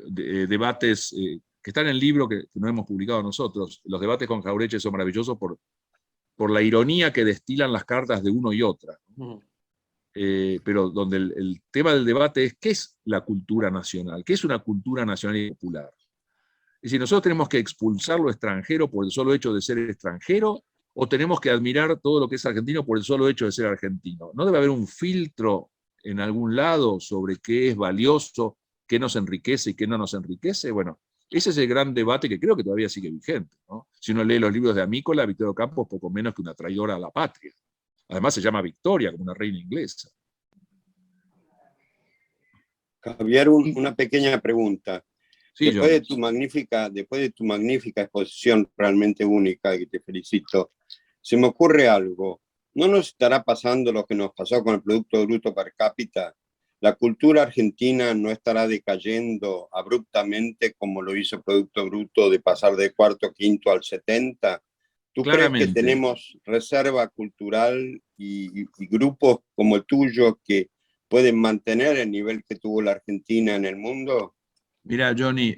Debates que están en el libro que no hemos publicado nosotros. Los debates con Jauretche son maravillosos por la ironía que destilan las cartas de uno y otra. Pero donde el tema del debate es ¿qué es la cultura nacional? ¿Qué es una cultura nacional y popular? Es decir, nosotros tenemos que expulsar lo extranjero por el solo hecho de ser extranjero, o tenemos que admirar todo lo que es argentino por el solo hecho de ser argentino. ¿No debe haber un filtro en algún lado sobre qué es valioso, qué nos enriquece y qué no nos enriquece? Bueno, ese es el gran debate que creo que todavía sigue vigente, ¿no? Si uno lee los libros de Amícola, Victoria Ocampo es poco menos que una traidora a la patria. Además se llama Victoria, como una reina inglesa. Javier, una pequeña pregunta. Sí, después de tu magnífica exposición realmente única, y te felicito, se me ocurre algo. ¿No nos estará pasando lo que nos pasó con el Producto Bruto per cápita? ¿La cultura argentina no estará decayendo abruptamente como lo hizo el Producto Bruto de pasar de cuarto, quinto al 70? ¿Tú crees que tenemos reserva cultural y grupos como el tuyo que pueden mantener el nivel que tuvo la Argentina en el mundo? Mira, Johnny,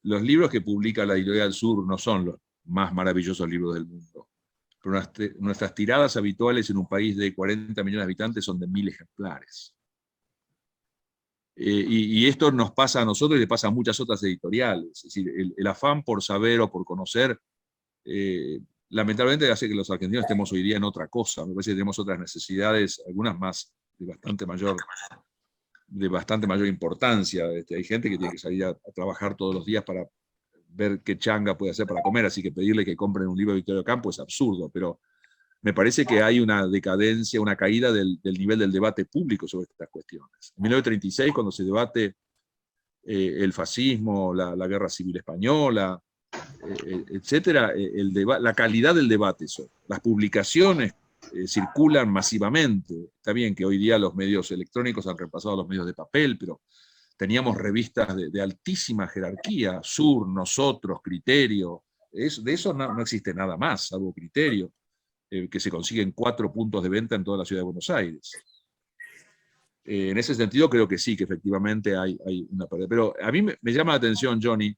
los libros que publica la Editorial Sur no son los más maravillosos libros del mundo. Pero nuestras tiradas habituales en un país de 40 millones de habitantes son de 1000 ejemplares. Y esto nos pasa a nosotros y le pasa a muchas otras editoriales. Es decir, el afán por saber o por conocer, lamentablemente hace que los argentinos estemos hoy día en otra cosa. Me parece que tenemos otras necesidades, algunas más de bastante mayor importancia. Hay gente que tiene que salir a trabajar todos los días para ver qué changa puede hacer para comer, así que pedirle que compren un libro de Victoria Ocampo es absurdo, pero me parece que hay una decadencia, una caída del nivel del debate público sobre estas cuestiones. En 1936, cuando se debate el fascismo, la guerra civil española, etcétera, la calidad del debate. Las publicaciones circulan masivamente. Está bien que hoy día los medios electrónicos han reemplazado a los medios de papel, pero teníamos revistas de altísima jerarquía, Sur, Nosotros, Criterio. De eso no existe nada más, salvo Criterio, que se consiguen 4 puntos de venta en toda la ciudad de Buenos Aires. En ese sentido creo que sí, que efectivamente hay una pérdida. Pero a mí me llama la atención, Johnny,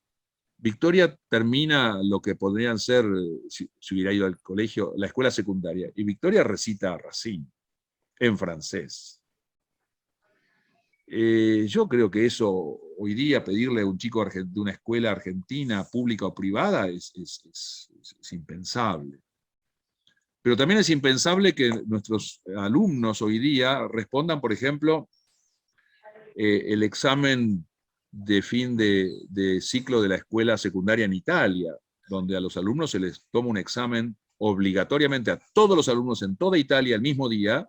Victoria termina lo que podrían ser, si hubiera ido al colegio, la escuela secundaria, y Victoria recita a Racine, en francés. Yo creo que eso, hoy día, pedirle a un chico de una escuela argentina, pública o privada, es impensable. Pero también es impensable que nuestros alumnos hoy día respondan, por ejemplo, el examen de fin de ciclo de la escuela secundaria en Italia, donde a los alumnos se les toma un examen obligatoriamente a todos los alumnos en toda Italia el mismo día,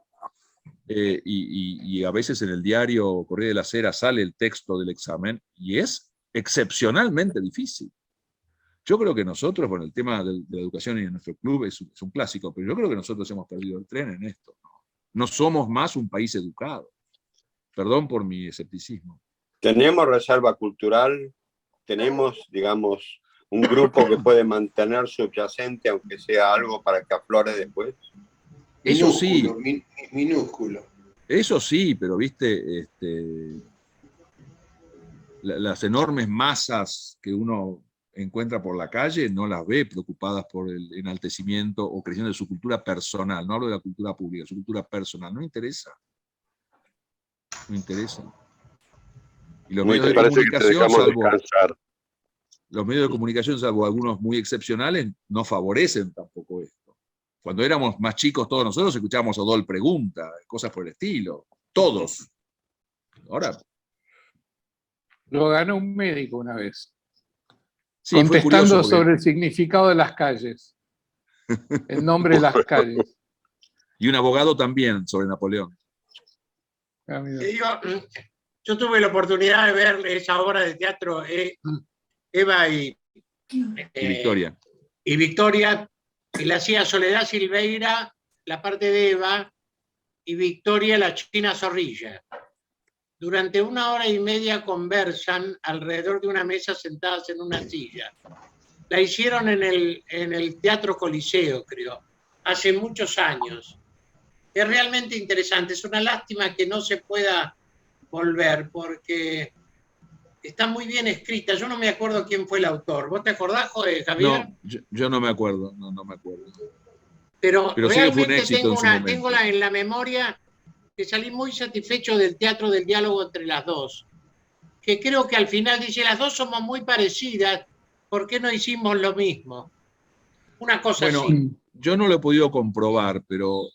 y a veces en el diario Corriere della Sera sale el texto del examen, y es excepcionalmente difícil. Yo creo que nosotros, bueno, el tema de la educación en nuestro club es un clásico, pero yo creo que nosotros hemos perdido el tren en esto. No somos más un país educado. Perdón por mi escepticismo. Tenemos reserva cultural, tenemos, digamos, un grupo que puede mantener subyacente, aunque sea algo para que aflore después. Eso sí. Minúsculo. Eso sí, pero viste, las enormes masas que uno encuentra por la calle no las ve preocupadas por el enaltecimiento o creciendo de su cultura personal. No hablo de la cultura pública, su cultura personal. No interesa. No interesa. Y los medios de comunicación, los medios de comunicación, salvo algunos muy excepcionales, no favorecen tampoco esto. Cuando éramos más chicos todos nosotros escuchábamos Odol Pregunta, cosas por el estilo. Todos. Ahora. Lo ganó un médico una vez. Sí, contestando sobre el significado de las calles. El nombre de las calles. Y un abogado también sobre Napoleón. Yo tuve la oportunidad de ver esa obra de teatro, Eva y Victoria. Y Victoria, que la hacía Soledad Silveira, la parte de Eva, y Victoria, la China Zorrilla. Durante 1 hora y media conversan alrededor de una mesa sentadas en una silla. La hicieron en el Teatro Coliseo, creo, hace muchos años. Es realmente interesante. Es una lástima que no se pueda volver, porque está muy bien escrita. Yo no me acuerdo quién fue el autor. ¿Vos te acordás, Javier? No, yo no me acuerdo. No me acuerdo. Pero sí que fue un éxito tengo en la memoria que salí muy satisfecho del teatro del diálogo entre las dos, que creo que al final dice, las dos somos muy parecidas, ¿por qué no hicimos lo mismo? Una cosa así. Yo no lo he podido comprobar, pero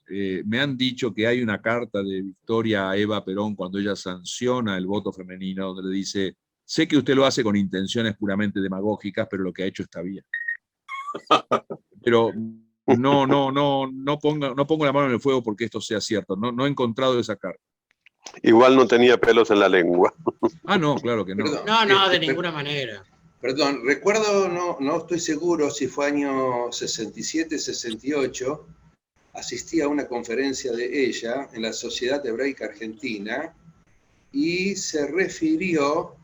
me han dicho que hay una carta de Victoria a Eva Perón cuando ella sanciona el voto femenino, donde le dice, sé que usted lo hace con intenciones puramente demagógicas, pero lo que ha hecho está bien. Pero no pongo la mano en el fuego porque esto sea cierto. No he encontrado esa carta. Igual no tenía pelos en la lengua. Ah, no, claro que no. No, de ninguna manera. Perdón, recuerdo, no estoy seguro si fue año 67, 68, asistí a una conferencia de ella en la Sociedad Hebraica Argentina y se refirió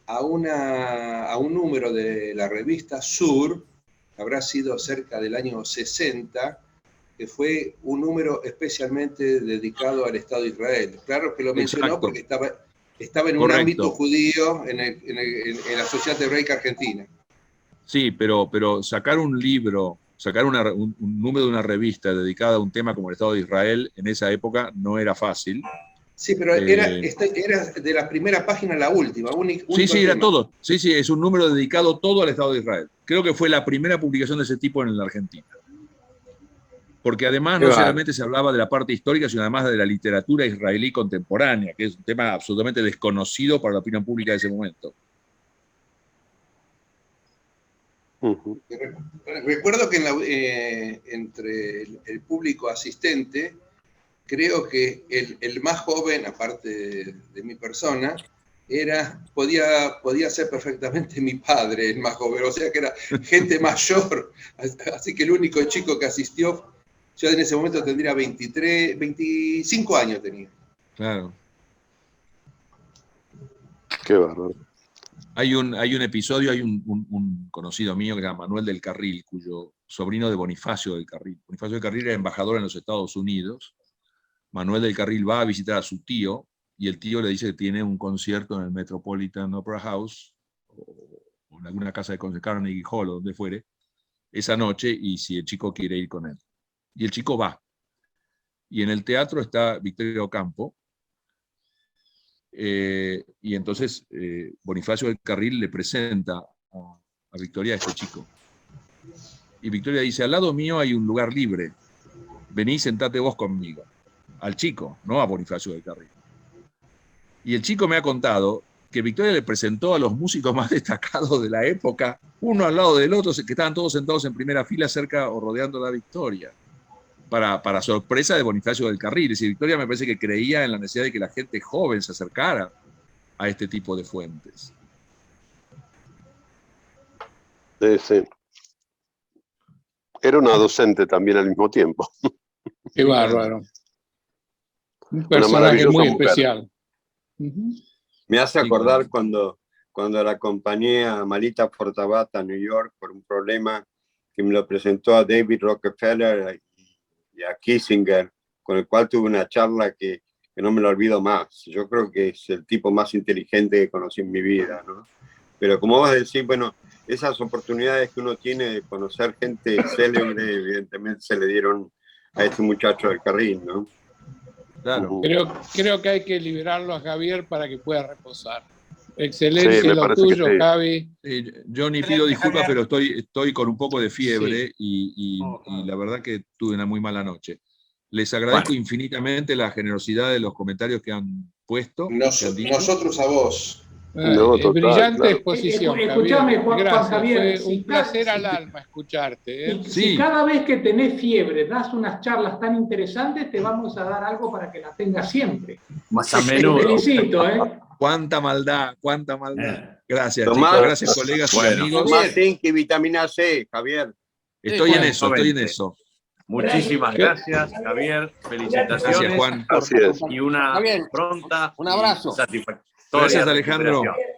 a un número de la revista Sur, que habrá sido cerca del año 60, que fue un número especialmente dedicado al Estado de Israel. Claro que lo mencionó porque estaba en un ámbito judío en la Sociedad Hebraica Argentina. Sí, pero sacar un libro, sacar un número de una revista dedicada a un tema como el Estado de Israel en esa época no era fácil. Sí, pero era de la primera página a la última. Sí, era todo. Sí, es un número dedicado todo al Estado de Israel. Creo que fue la primera publicación de ese tipo en la Argentina. Porque además no solamente se hablaba de la parte histórica, sino además de la literatura israelí contemporánea, que es un tema absolutamente desconocido para la opinión pública de ese momento. Recuerdo que entre el público asistente, creo que el más joven, aparte de mi persona, podía ser perfectamente mi padre, el más joven, o sea que era gente mayor, así que el único chico que asistió, yo en ese momento tendría 25 años tenía. Claro. Qué bárbaro. Hay un episodio, hay un conocido mío que se llama Manuel del Carril, cuyo sobrino de Bonifacio del Carril. Bonifacio del Carril era embajador en los Estados Unidos. Manuel del Carril va a visitar a su tío, y el tío le dice que tiene un concierto en el Metropolitan Opera House, o en alguna casa de conciertos, Carnegie Hall, o donde fuere, esa noche, y si el chico quiere ir con él. Y el chico va. Y en el teatro está Victoria Ocampo, y entonces Bonifacio del Carril le presenta a Victoria a este chico. Y Victoria dice, al lado mío hay un lugar libre, vení, sentate vos conmigo. Al chico, no a Bonifacio del Carril. Y el chico me ha contado que Victoria le presentó a los músicos más destacados de la época, uno al lado del otro, que estaban todos sentados en primera fila cerca o rodeando la Victoria, para sorpresa de Bonifacio del Carril. Es decir, Victoria me parece que creía en la necesidad de que la gente joven se acercara a este tipo de fuentes. Sí, sí. Era una docente también al mismo tiempo. Qué bárbaro. Un personaje muy especial. Me hace acordar cuando la acompañé a Marita Fortabat a New York por un problema que me lo presentó a David Rockefeller y a Kissinger, con el cual tuve una charla que no me lo olvido más. Yo creo que es el tipo más inteligente que conocí en mi vida, ¿no? Pero como vos decís, bueno, esas oportunidades que uno tiene de conocer gente célebre, evidentemente se le dieron a este muchacho del Carril, ¿no? Claro. Creo que hay que liberarlo a Javier para que pueda reposar. Excelencia, Sí, lo tuyo, sí. Javi. Johnny, pido disculpas, pero estoy con un poco de fiebre, sí. y la verdad que tuve una muy mala noche. Les agradezco infinitamente la generosidad de los comentarios que han puesto. Nosotros a vos. No, total, brillante claro. exposición, Escuchame, Javier. Juan Gracias. Javier, Fue un placer al alma escucharte. Si cada vez que tenés fiebre das unas charlas tan interesantes, te vamos a dar algo para que las tengas siempre. Más a menudo. Te felicito, ¿eh? Cuánta maldad, cuánta maldad. Gracias, Tomás, chicos. Gracias, colegas y amigos. Tomás zinc y vitamina C, Javier. Estoy en eso. Muchísimas gracias, Javier. Felicitaciones. Gracias, Juan. Así es. Y una pronta un abrazo. y satisfactoria Gracias, Alejandro. recuperación.